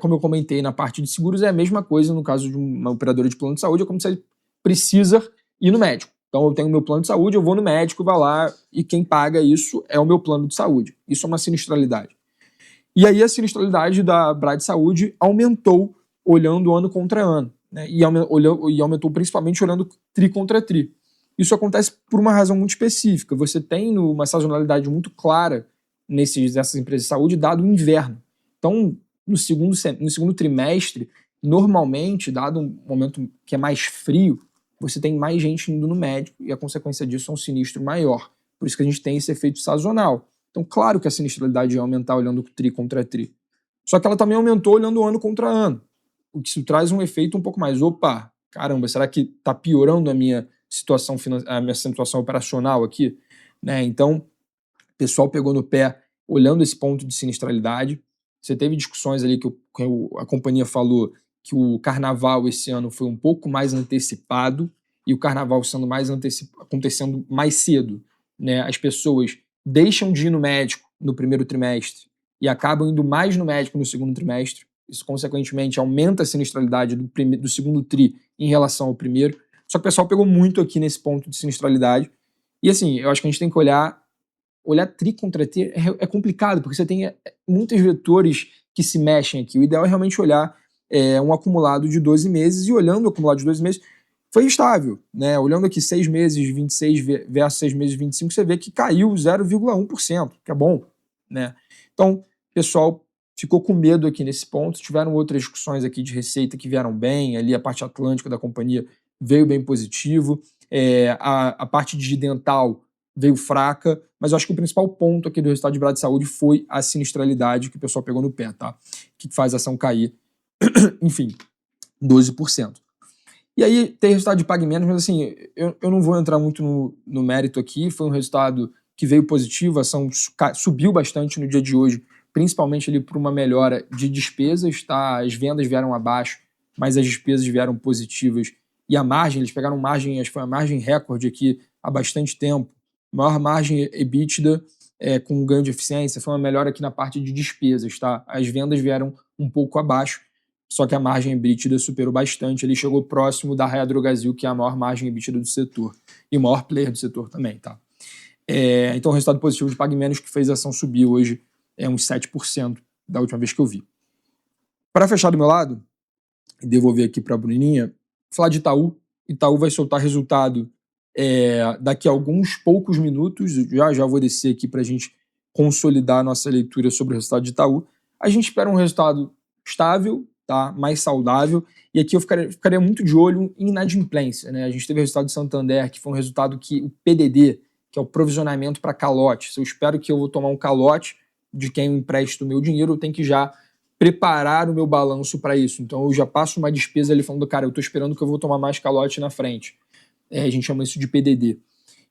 como eu comentei na parte de seguros, é a mesma coisa no caso de uma operadora de plano de saúde, é como se você precisa ir no médico. Então eu tenho o meu plano de saúde, eu vou no médico, vai lá, e quem paga isso é o meu plano de saúde. Isso é uma sinistralidade. E aí a sinistralidade da Brad Saúde aumentou olhando ano contra ano, né? E aumentou principalmente olhando tri contra tri. Isso acontece por uma razão muito específica. Você tem uma sazonalidade muito clara nessas empresas de saúde, dado o inverno. Então, no segundo trimestre, normalmente, dado um momento que é mais frio, você tem mais gente indo no médico e a consequência disso é um sinistro maior. Por isso que a gente tem esse efeito sazonal. Então, claro que a sinistralidade ia aumentar olhando tri contra tri. Só que ela também aumentou olhando ano contra ano. O que isso traz um efeito um pouco mais, opa, caramba, será que está piorando a minha situação operacional aqui? Né? Então, o pessoal pegou no pé olhando esse ponto de sinistralidade. Você teve discussões ali que a companhia falou que o carnaval esse ano foi um pouco mais antecipado, e o carnaval sendo acontecendo mais cedo, né? As pessoas deixam de ir no médico no primeiro trimestre e acabam indo mais no médico no segundo trimestre. Isso, consequentemente, aumenta a sinistralidade do segundo tri em relação ao primeiro. Só que o pessoal pegou muito aqui nesse ponto de sinistralidade. E assim, eu acho que a gente tem que olhar tri contra tri é complicado, porque você tem muitos vetores que se mexem aqui. O ideal é realmente olhar um acumulado de 12 meses, e olhando o acumulado de 12 meses, foi estável, né? Olhando aqui 6 meses 26 versus 6 meses 25, você vê que caiu 0,1%, que é bom, né? Então, o pessoal ficou com medo aqui nesse ponto. Tiveram outras discussões aqui de receita que vieram bem, ali a parte atlântica da companhia veio bem positivo, a parte de dental veio fraca, mas eu acho que o principal ponto aqui do resultado de Brad Saúde foi a sinistralidade que o pessoal pegou no pé, tá? Que faz a ação cair, enfim, 12%. E aí tem resultado de Pague Menos, mas assim, eu não vou entrar muito no mérito aqui. Foi um resultado que veio positivo, a ação subiu bastante no dia de hoje, principalmente ali por uma melhora de despesas, tá? As vendas vieram abaixo, mas as despesas vieram positivas. E a margem, eles pegaram margem, acho que foi a margem recorde aqui há bastante tempo. Maior margem EBITDA com ganho de eficiência, foi uma melhora aqui na parte de despesas, tá? As vendas vieram um pouco abaixo, só que a margem EBITDA superou bastante, ele chegou próximo da Raia Drogasil, que é a maior margem EBITDA do setor, e o maior player do setor também, tá? Então, o resultado positivo de Pague Menos que fez a ação subir hoje uns 7% da última vez que eu vi. Para fechar do meu lado, e devolver aqui para a Bruninha, falar de Itaú. Itaú vai soltar resultado daqui a alguns poucos minutos. Já vou descer aqui para a gente consolidar a nossa leitura sobre o resultado de Itaú. A gente espera um resultado estável, tá? Mais saudável. E aqui eu ficaria muito de olho em inadimplência, né? A gente teve o resultado do Santander, que foi um resultado que o PDD, que é o provisionamento para calote. Se eu espero que eu vou tomar um calote de quem me empresta o meu dinheiro, eu tenho que já preparar o meu balanço para isso. Então eu já passo uma despesa ali falando, cara, eu estou esperando que eu vou tomar mais calote na frente. A gente chama isso de PDD.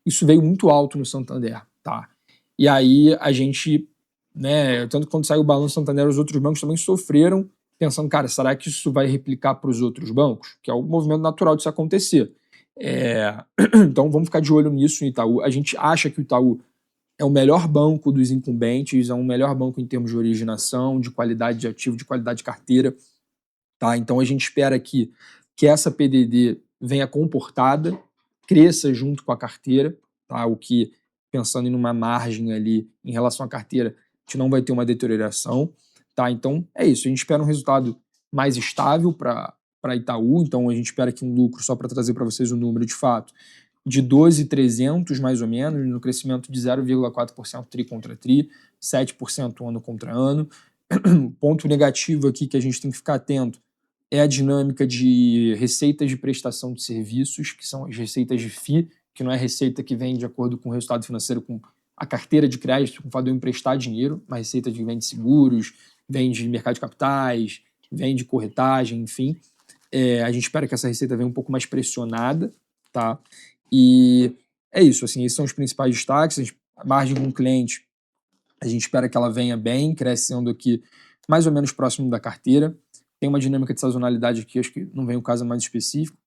Isso veio muito alto no Santander, tá? E aí a gente, né, tanto que quando saiu o balanço do Santander, os outros bancos também sofreram, pensando, cara, será que isso vai replicar para os outros bancos? Que é o movimento natural disso acontecer. Então vamos ficar de olho nisso no Itaú. A gente acha que o Itaú é o melhor banco dos incumbentes, é o melhor banco em termos de originação, de qualidade de ativo, de qualidade de carteira. Tá? Então a gente espera que essa PDD venha comportada, cresça junto com a carteira, tá? O que, pensando em uma margem ali em relação à carteira, a gente não vai ter uma deterioração. Tá? Então é isso, a gente espera um resultado mais estável para Itaú, então a gente espera que um lucro, só para trazer para vocês o número de fato, de 12.300 mais ou menos, no crescimento de 0,4% tri contra tri, 7% ano contra ano. Ponto negativo aqui que a gente tem que ficar atento é a dinâmica de receitas de prestação de serviços, que são as receitas de FII, que não é receita que vem de acordo com o resultado financeiro, com a carteira de crédito, com o fato de eu emprestar dinheiro, uma receita que vem de seguros, vem de mercado de capitais, vem de corretagem, enfim. A gente espera que essa receita venha um pouco mais pressionada, tá? E é isso, assim, esses são os principais destaques. A margem com o cliente, a gente espera que ela venha bem, crescendo aqui mais ou menos próximo da carteira. Tem uma dinâmica de sazonalidade aqui, acho que não vem o caso mais específico.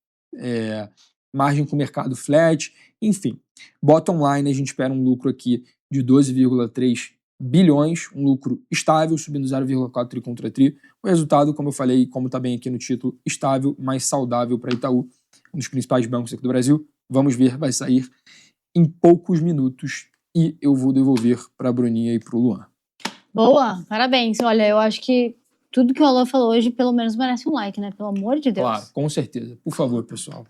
Margem com o mercado flat, enfim. Bottom line, a gente espera um lucro aqui de 12,3 bilhões, um lucro estável, subindo 0,4 tri contra tri. O resultado, como eu falei, como está bem aqui no título, estável, mais saudável para Itaú, um dos principais bancos aqui do Brasil. Vamos ver, vai sair em poucos minutos e eu vou devolver para a Bruninha e para o Luan. Boa, parabéns. Olha, eu acho que tudo que o Alan falou hoje, pelo menos merece um like, né? Pelo amor de Deus. Claro, com certeza. Por favor, pessoal.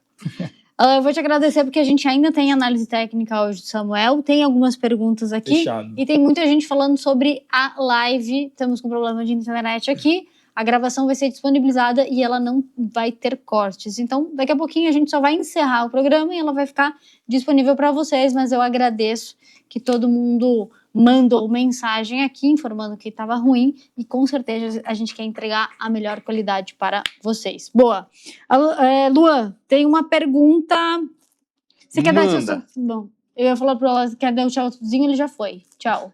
Eu vou te agradecer porque a gente ainda tem análise técnica hoje do Samuel, tem algumas perguntas aqui. Fechado. E tem muita gente falando sobre a live. Estamos com problema de internet aqui. A gravação vai ser disponibilizada e ela não vai ter cortes. Então, daqui a pouquinho a gente só vai encerrar o programa e ela vai ficar disponível para vocês. Mas eu agradeço que todo mundo mandou mensagem aqui informando que estava ruim e com certeza a gente quer entregar a melhor qualidade para vocês. Boa. Luan, tem uma pergunta. Você quer dar tchau? Bom, eu ia falar para ela, quer dar o tchauzinho, ele já foi. Tchau.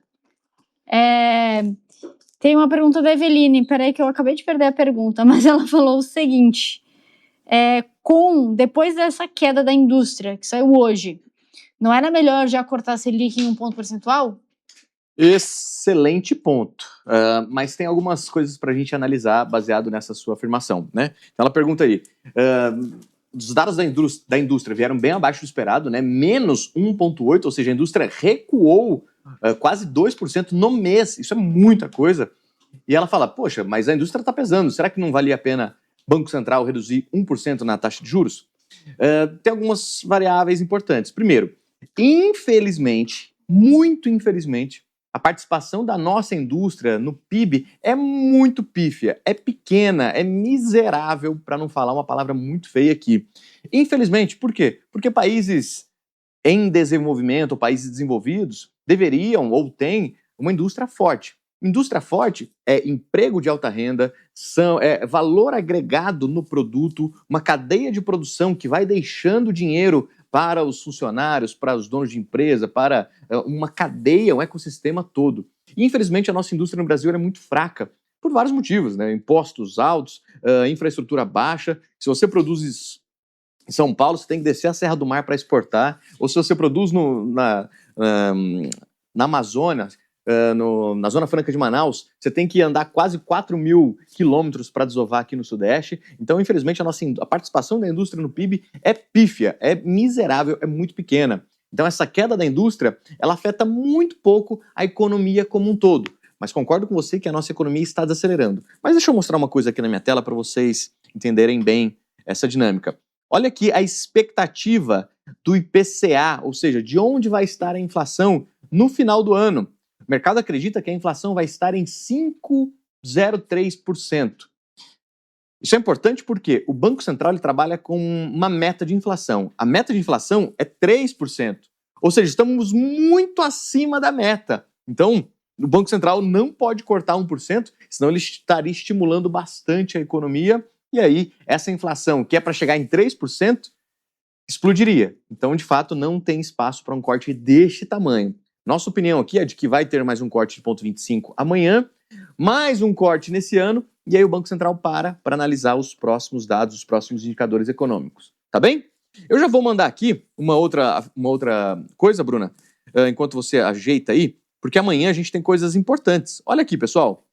Tem uma pergunta da Eveline, peraí que eu acabei de perder a pergunta, mas ela falou o seguinte, depois dessa queda da indústria, que saiu hoje, não era melhor já cortar a Selic em 1 ponto percentual? Excelente ponto, mas tem algumas coisas para a gente analisar baseado nessa sua afirmação, né? Então ela pergunta aí, os dados da indústria vieram bem abaixo do esperado, né? Menos 1,8%, ou seja, a indústria recuou quase 2% no mês, isso é muita coisa. E ela fala, poxa, mas a indústria está pesando, será que não valia a pena Banco Central reduzir 1% na taxa de juros? Tem algumas variáveis importantes. Primeiro, infelizmente, muito infelizmente, a participação da nossa indústria no PIB é muito pífia, é pequena, é miserável, para não falar uma palavra muito feia aqui. Infelizmente, por quê? Porque países em desenvolvimento, países desenvolvidos, deveriam ou têm uma indústria forte. Indústria forte é emprego de alta renda, valor agregado no produto, uma cadeia de produção que vai deixando dinheiro para os funcionários, para os donos de empresa, para uma cadeia, um ecossistema todo. E, infelizmente, a nossa indústria no Brasil é muito fraca, por vários motivos, né? Impostos altos, infraestrutura baixa. Se você produz em São Paulo, você tem que descer a Serra do Mar para exportar, ou se você produz na Amazônia, na Zona Franca de Manaus, você tem que andar quase 4.000 quilômetros para desovar aqui no Sudeste. Então, infelizmente, a participação da indústria no PIB é pífia, é miserável, é muito pequena. Então, essa queda da indústria, ela afeta muito pouco a economia como um todo. Mas concordo com você que a nossa economia está desacelerando. Mas deixa eu mostrar uma coisa aqui na minha tela para vocês entenderem bem essa dinâmica. Olha aqui a expectativa do IPCA, ou seja, de onde vai estar a inflação no final do ano. O mercado acredita que a inflação vai estar em 5,03%. Isso é importante porque o Banco Central ele trabalha com uma meta de inflação. A meta de inflação é 3%. Ou seja, estamos muito acima da meta. Então, o Banco Central não pode cortar 1%, senão ele estaria estimulando bastante a economia. E aí, essa inflação, que é para chegar em 3%, explodiria. Então, de fato, não tem espaço para um corte deste tamanho. Nossa opinião aqui é de que vai ter mais um corte de 0,25 amanhã, mais um corte nesse ano, e aí o Banco Central para analisar os próximos dados, os próximos indicadores econômicos. Tá bem? Eu já vou mandar aqui uma outra coisa, Bruna, enquanto você ajeita aí, porque amanhã a gente tem coisas importantes. Olha aqui, pessoal.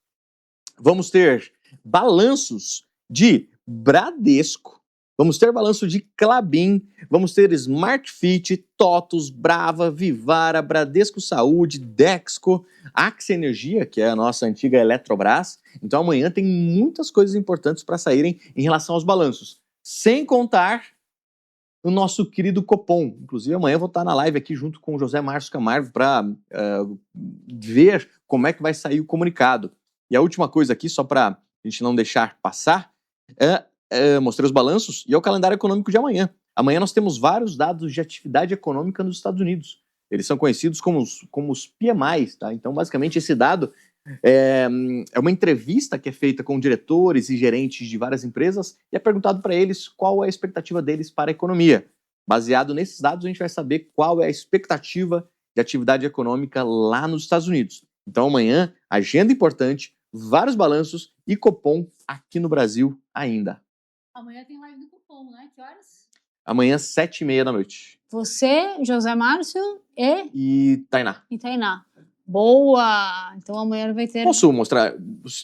Vamos ter balanços de Bradesco, vamos ter balanço de Klabin, vamos ter Smartfit, TOTUS, Brava, Vivara, Bradesco Saúde, Dexco, Axia Energia, que é a nossa antiga Eletrobras. Então amanhã tem muitas coisas importantes para saírem em relação aos balanços. Sem contar o nosso querido Copom. Inclusive amanhã eu vou estar na live aqui junto com o José Márcio Camargo para ver como é que vai sair o comunicado. E a última coisa aqui, só para a gente não deixar passar, mostrei os balanços e é o calendário econômico de amanhã. Amanhã nós temos vários dados de atividade econômica nos Estados Unidos. Eles são conhecidos como os PMIs, tá? Então, basicamente, esse dado é uma entrevista que é feita com diretores e gerentes de várias empresas e é perguntado para eles qual é a expectativa deles para a economia. Baseado nesses dados, a gente vai saber qual é a expectativa de atividade econômica lá nos Estados Unidos. Então, amanhã, agenda importante, vários balanços e Copom aqui no Brasil ainda. Amanhã tem live do Copom, né? Que horas? Amanhã, 7h30 da noite. Você, José Márcio e Tainá. Boa! Então amanhã vai ter... Posso mostrar,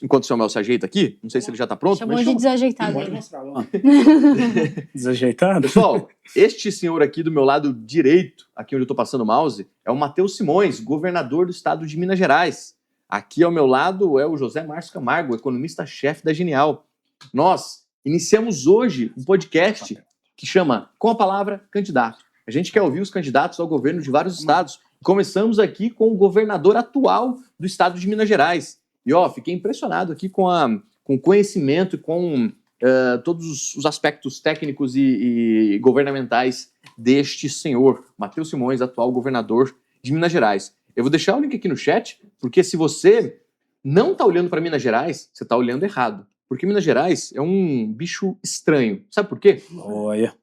enquanto o Samuel se ajeita aqui? Não sei se ele já está pronto. Chamou de desajeitado. Pode mostrar lá. Desajeitado? Pessoal, este senhor aqui do meu lado direito, aqui onde eu estou passando o mouse, é o Matheus Simões, governador do estado de Minas Gerais. Aqui ao meu lado é o José Márcio Camargo, economista-chefe da Genial. Nós iniciamos hoje um podcast que chama Com a Palavra Candidato. A gente quer ouvir os candidatos ao governo de vários estados. Começamos aqui com o governador atual do estado de Minas Gerais. E fiquei impressionado aqui com o conhecimento e com todos os aspectos técnicos e governamentais deste senhor, Matheus Simões, atual governador de Minas Gerais. Eu vou deixar o link aqui no chat, porque se você não está olhando para Minas Gerais, você está olhando errado. Porque Minas Gerais é um bicho estranho. Sabe por quê? Olha.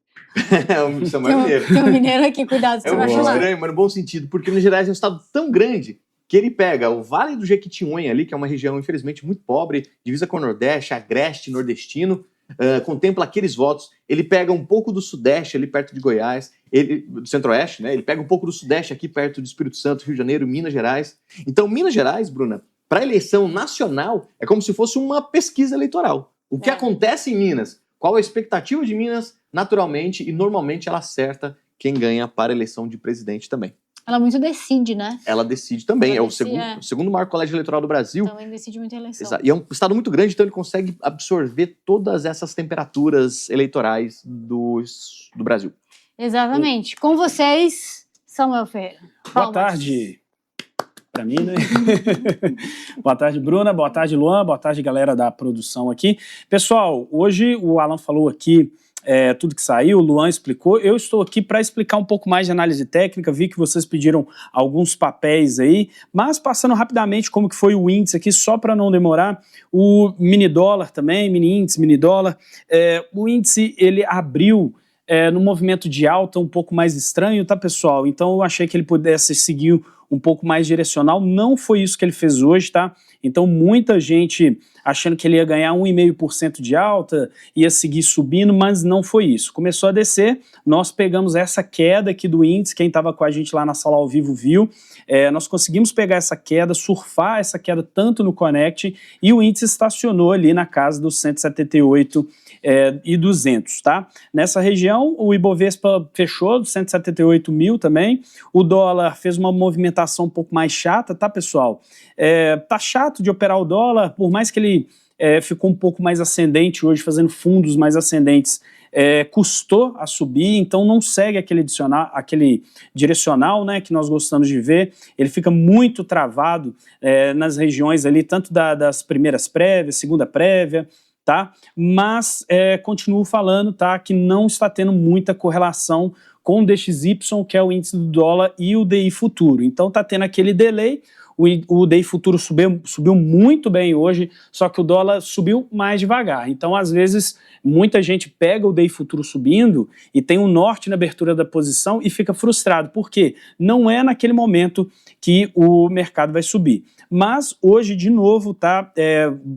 O Samuel Mineiro. Tem um mineiro aqui, cuidado. É um bicho estranho, mas no bom sentido. Porque Minas Gerais é um estado tão grande que ele pega o Vale do Jequitinhonha ali, que é uma região, infelizmente, muito pobre, divisa com o Nordeste, agreste nordestino, contempla aqueles votos. Ele pega um pouco do Sudeste, ali perto de Goiás, do Centro-Oeste, né? Ele pega um pouco do Sudeste, aqui perto do Espírito Santo, Rio de Janeiro, Minas Gerais. Então, Minas Gerais, Bruna, para a eleição nacional, é como se fosse uma pesquisa eleitoral. O que acontece em Minas? Qual a expectativa de Minas? Naturalmente e normalmente ela acerta quem ganha para a eleição de presidente também. Ela muito decide, né? Ela decide também. Ela é o decide, segundo maior colégio eleitoral do Brasil. Também decide muita eleição. E é um estado muito grande, então ele consegue absorver todas essas temperaturas eleitorais do Brasil. Exatamente. Com vocês, Samuel Ferreira. Boa tarde. Para mim, né? Boa tarde, Bruna. Boa tarde, Luan. Boa tarde, galera da produção aqui. Pessoal, hoje o Alan falou aqui tudo que saiu, o Luan explicou. Eu estou aqui para explicar um pouco mais de análise técnica. Vi que vocês pediram alguns papéis aí, mas passando rapidamente como que foi o índice aqui, só para não demorar. O mini dólar também, mini índice, mini dólar. O índice, ele abriu no movimento de alta um pouco mais estranho, tá, pessoal? Então eu achei que ele pudesse seguir um pouco mais direcional. Não foi isso que ele fez hoje, tá? Então muita gente achando que ele ia ganhar 1,5% de alta, ia seguir subindo, mas não foi isso. Começou a descer, nós pegamos essa queda aqui do índice, quem estava com a gente lá na sala ao vivo viu, nós conseguimos pegar essa queda, surfar essa queda tanto no Connect, e o índice estacionou ali na casa dos 178.200, tá? Nessa região, o Ibovespa fechou 178 mil também, o dólar fez uma movimentação um pouco mais chata, tá, pessoal? Tá chato de operar o dólar, por mais que ele ficou um pouco mais ascendente hoje, fazendo fundos mais ascendentes, custou a subir, então não segue aquele direcional, né, que nós gostamos de ver. Ele fica muito travado nas regiões ali, tanto das primeiras prévias, segunda prévia, tá? Mas continuo falando, tá, que não está tendo muita correlação com o DXY, que é o índice do dólar, e o DI futuro. Então tá tendo aquele delay. O DI futuro subiu muito bem hoje, só que o dólar subiu mais devagar. Então, às vezes, muita gente pega o DI futuro subindo e tem um norte na abertura da posição e fica frustrado. Por quê? Não é naquele momento que o mercado vai subir. Mas hoje, de novo, tá?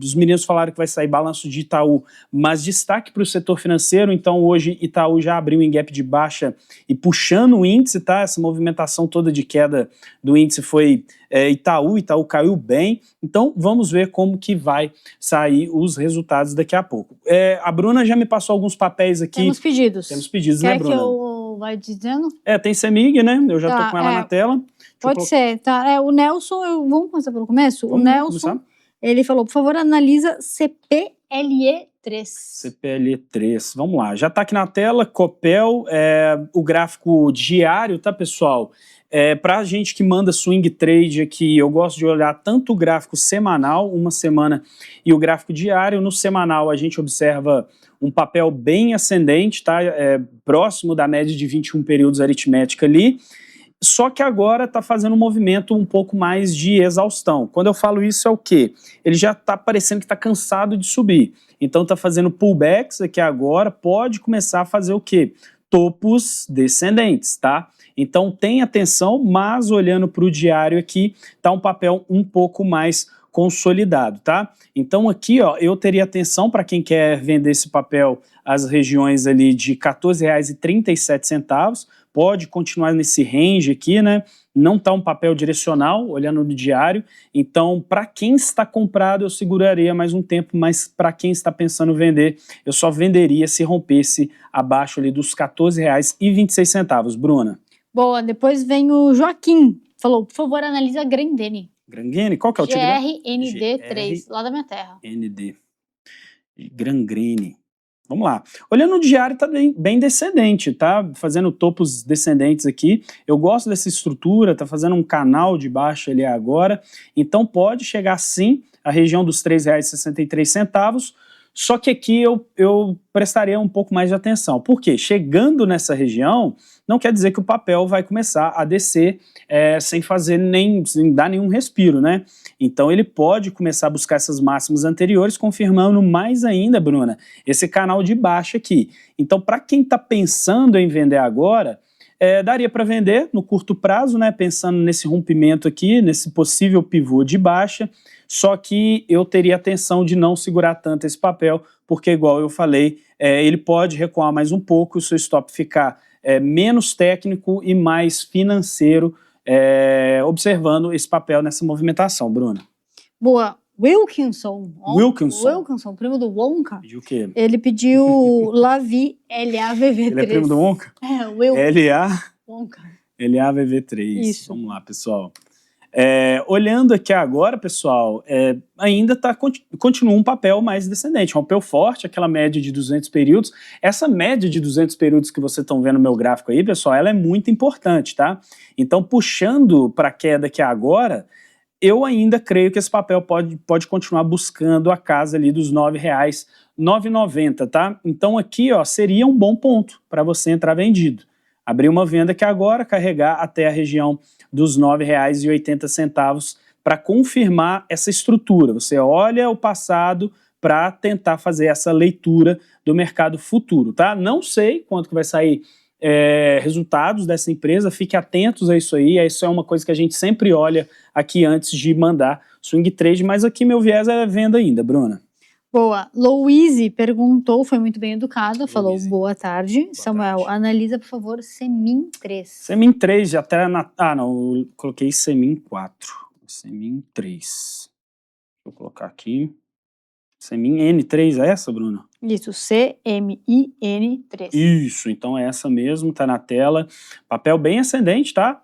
Os meninos falaram que vai sair balanço de Itaú, mas destaque para o setor financeiro. Então, hoje, Itaú já abriu em gap de baixa e puxando o índice, tá? Essa movimentação toda de queda do índice foi Itaú caiu bem. Então, vamos ver como que vai sair os resultados daqui a pouco. A Bruna já me passou alguns papéis aqui. Temos pedidos. Temos pedidos, Quer né, Bruna? que eu vá dizendo? Tem CEMIG, né? Eu já tô com ela na tela. Pode ser, tá? O Nelson, vamos começar pelo começo? Vamos o Nelson, começar? Ele falou, por favor, analisa CPLE3. CPLE3, vamos lá. Já tá aqui na tela, Copel, o gráfico diário, tá, pessoal? Pra gente que manda swing trade aqui, eu gosto de olhar tanto o gráfico semanal, uma semana, e o gráfico diário. No semanal, a gente observa um papel bem ascendente, tá? Próximo da média de 21 períodos aritmética ali. Só que agora está fazendo um movimento um pouco mais de exaustão. Quando eu falo isso é o quê? Ele já está parecendo que está cansado de subir. Então está fazendo pullbacks aqui agora, pode começar a fazer o quê? Topos descendentes, tá? Então tem atenção, mas olhando para o diário aqui, tá um papel um pouco mais consolidado, tá? Então aqui, ó, eu teria atenção para quem quer vender esse papel, as regiões ali de R$ 14,37, pode continuar nesse range aqui, né? Não tá um papel direcional, olhando no diário. Então, para quem está comprado, eu seguraria mais um tempo, mas para quem está pensando vender, eu só venderia se rompesse abaixo ali dos R$ 14,26, Bruna. Boa, depois vem o Joaquim, falou, por favor, analisa Grendene. Grangene, qual que é o tipo? GRND3, lá da minha terra. ND. Gangrene. Vamos lá. Olhando o diário, tá bem descendente, tá? Fazendo topos descendentes aqui. Eu gosto dessa estrutura, tá fazendo um canal de baixa ali agora. Então pode chegar sim à região dos R$ 3,63. Só que aqui eu prestaria um pouco mais de atenção. Por quê? Chegando nessa região, não quer dizer que o papel vai começar a descer sem dar nenhum respiro, né? Então ele pode começar a buscar essas máximas anteriores, confirmando mais ainda, Bruna, esse canal de baixa aqui. Então, para quem está pensando em vender agora, daria para vender no curto prazo, né? Pensando nesse rompimento aqui, nesse possível pivô de baixa. Só que eu teria atenção de não segurar tanto esse papel, porque, igual eu falei, ele pode recuar mais um pouco, o seu stop ficar menos técnico e mais financeiro, observando esse papel nessa movimentação, Bruna. Boa. Wilkinson, primo do Wonka. Pediu o quê? Ele pediu Lavi LAVV3. Ele é primo do Wonka? Wonka. LAVV3. Isso. Vamos lá, pessoal. Olhando aqui agora, pessoal, ainda continua um papel mais descendente, rompeu forte aquela média de 200 períodos. Essa média de 200 períodos que vocês estão vendo no meu gráfico aí, pessoal, ela é muito importante, tá? Então, puxando para a queda aqui agora, eu ainda creio que esse papel pode continuar buscando a casa ali dos R$ 9,990, tá? Então aqui, ó, seria um bom ponto para você entrar vendido. Abrir uma venda aqui agora, carregar até a região dos R$ 9,80 para confirmar essa estrutura. Você olha o passado para tentar fazer essa leitura do mercado futuro, tá? Não sei quanto que vai sair resultados dessa empresa, fique atentos a isso aí, isso é uma coisa que a gente sempre olha aqui antes de mandar swing trade, mas aqui meu viés é venda ainda, Bruna. Boa. Louise perguntou, foi muito bem educada, falou boa tarde. Samuel, analisa, por favor, Semin 3. Semin 3, já até não, eu coloquei Semin 4. Semin 3. Deixa eu colocar aqui. Semin N3 é essa, Bruna? Isso, CMIN3. Isso, então é essa mesmo, tá na tela. Papel bem ascendente, tá?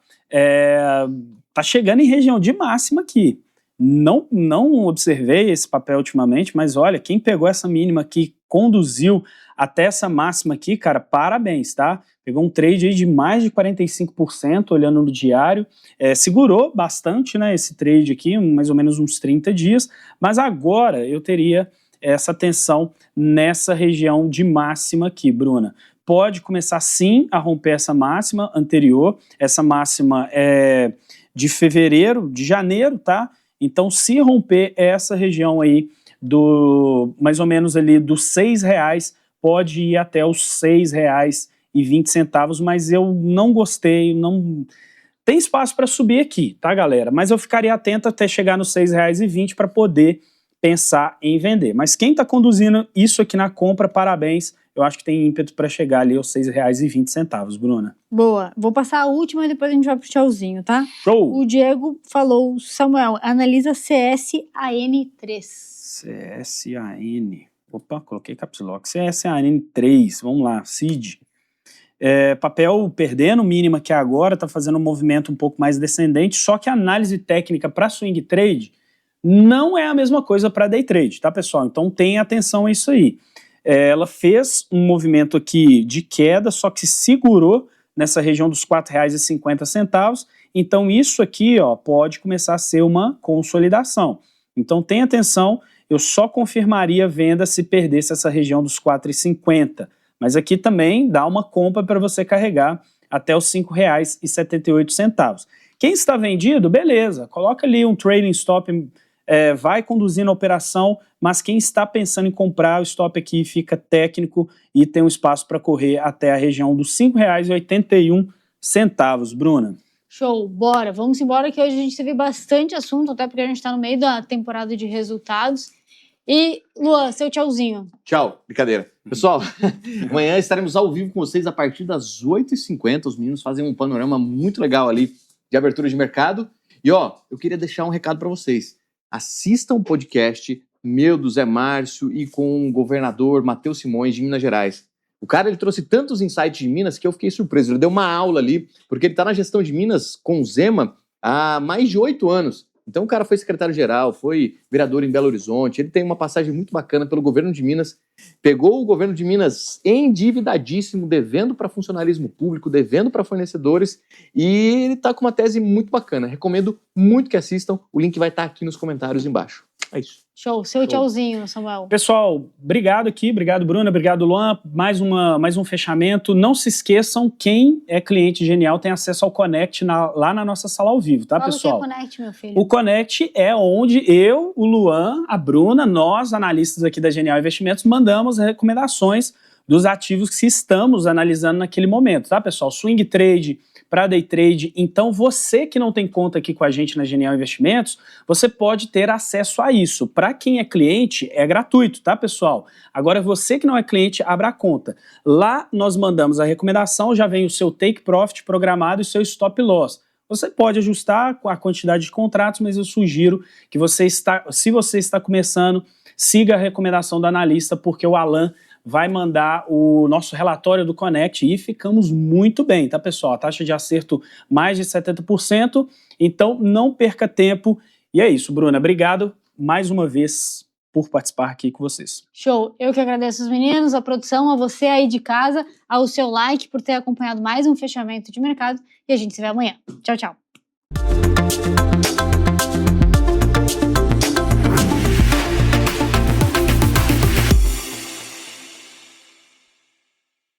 Tá chegando em região de máxima aqui. Não observei esse papel ultimamente, mas olha, quem pegou essa mínima aqui, conduziu até essa máxima aqui, cara, parabéns, tá? Pegou um trade aí de mais de 45%, olhando no diário, segurou bastante, né, esse trade aqui, mais ou menos uns 30 dias, mas agora eu teria essa atenção nessa região de máxima aqui, Bruna. Pode começar sim a romper essa máxima anterior, essa máxima é de janeiro, tá? Então, se romper essa região aí mais ou menos ali dos R$6, pode ir até os R$6,20, mas eu não gostei, não tem espaço para subir aqui, tá, galera? Mas eu ficaria atento até chegar nos R$6,20 para poder pensar em vender. Mas quem está conduzindo isso aqui na compra, parabéns. Eu acho que tem ímpeto para chegar ali aos R$6,20, Bruna. Boa. Vou passar a última e depois a gente vai pro tchauzinho, tá? Show! O Diego falou, Samuel, analisa CSAN3. CSAN. Opa, coloquei caps lock. CSAN3, vamos lá, CID. Papel perdendo mínima que agora, tá fazendo um movimento um pouco mais descendente, só que a análise técnica para swing trade não é a mesma coisa para day trade, tá, pessoal? Então tenha atenção a isso aí. Ela fez um movimento aqui de queda, só que segurou nessa região dos R$4,50, então isso aqui, ó, pode começar a ser uma consolidação. Então tenha atenção, eu só confirmaria a venda se perdesse essa região dos R$4,50, mas aqui também dá uma compra para você carregar até os R$5,78. Quem está vendido, beleza, coloca ali um trading stop, vai conduzindo a operação, mas quem está pensando em comprar, o stop aqui fica técnico e tem um espaço para correr até a região dos R$5,81, Bruna. Show, bora, vamos embora que hoje a gente teve bastante assunto, até porque a gente está no meio da temporada de resultados. E, Luan, seu tchauzinho. Tchau, brincadeira. Pessoal, amanhã estaremos ao vivo com vocês a partir das 8h50. Os meninos fazem um panorama muito legal ali de abertura de mercado. E, ó, eu queria deixar um recado para vocês. Assistam o podcast meu, do Zé Márcio e com o governador Matheus Simões de Minas Gerais. O cara, ele trouxe tantos insights de Minas que eu fiquei surpreso. Ele deu uma aula ali, porque ele está na gestão de Minas com o Zema há mais de 8 anos. Então o cara foi secretário-geral, foi vereador em Belo Horizonte, ele tem uma passagem muito bacana pelo governo de Minas, pegou o governo de Minas endividadíssimo, devendo para funcionalismo público, devendo para fornecedores, e ele está com uma tese muito bacana. Recomendo muito que assistam, o link vai estar aqui nos comentários embaixo. É isso. Show, seu tchauzinho, Samuel. Pessoal, obrigado aqui, obrigado Bruna, obrigado Luan, mais um fechamento. Não se esqueçam, quem é cliente Genial tem acesso ao Connect lá na nossa sala ao vivo, tá, pessoal? O que é Connect, meu filho? O Connect é onde eu, o Luan, a Bruna, nós, analistas aqui da Genial Investimentos, mandamos recomendações dos ativos que estamos analisando naquele momento, tá, pessoal? Swing trade, para day trade. Então, você que não tem conta aqui com a gente na Genial Investimentos, você pode ter acesso a isso. Para quem é cliente, é gratuito, tá, pessoal? Agora, você que não é cliente, abra a conta. Lá, nós mandamos a recomendação, já vem o seu take profit programado e o seu stop loss. Você pode ajustar a quantidade de contratos, mas eu sugiro que se você está começando, siga a recomendação do analista, porque o Alan vai mandar o nosso relatório do Connect e ficamos muito bem, tá, pessoal? A taxa de acerto mais de 70%, então não perca tempo. E é isso, Bruna, obrigado mais uma vez por participar aqui com vocês. Show, eu que agradeço os meninos, a produção, a você aí de casa, ao seu like por ter acompanhado mais um fechamento de mercado e a gente se vê amanhã. Tchau, tchau.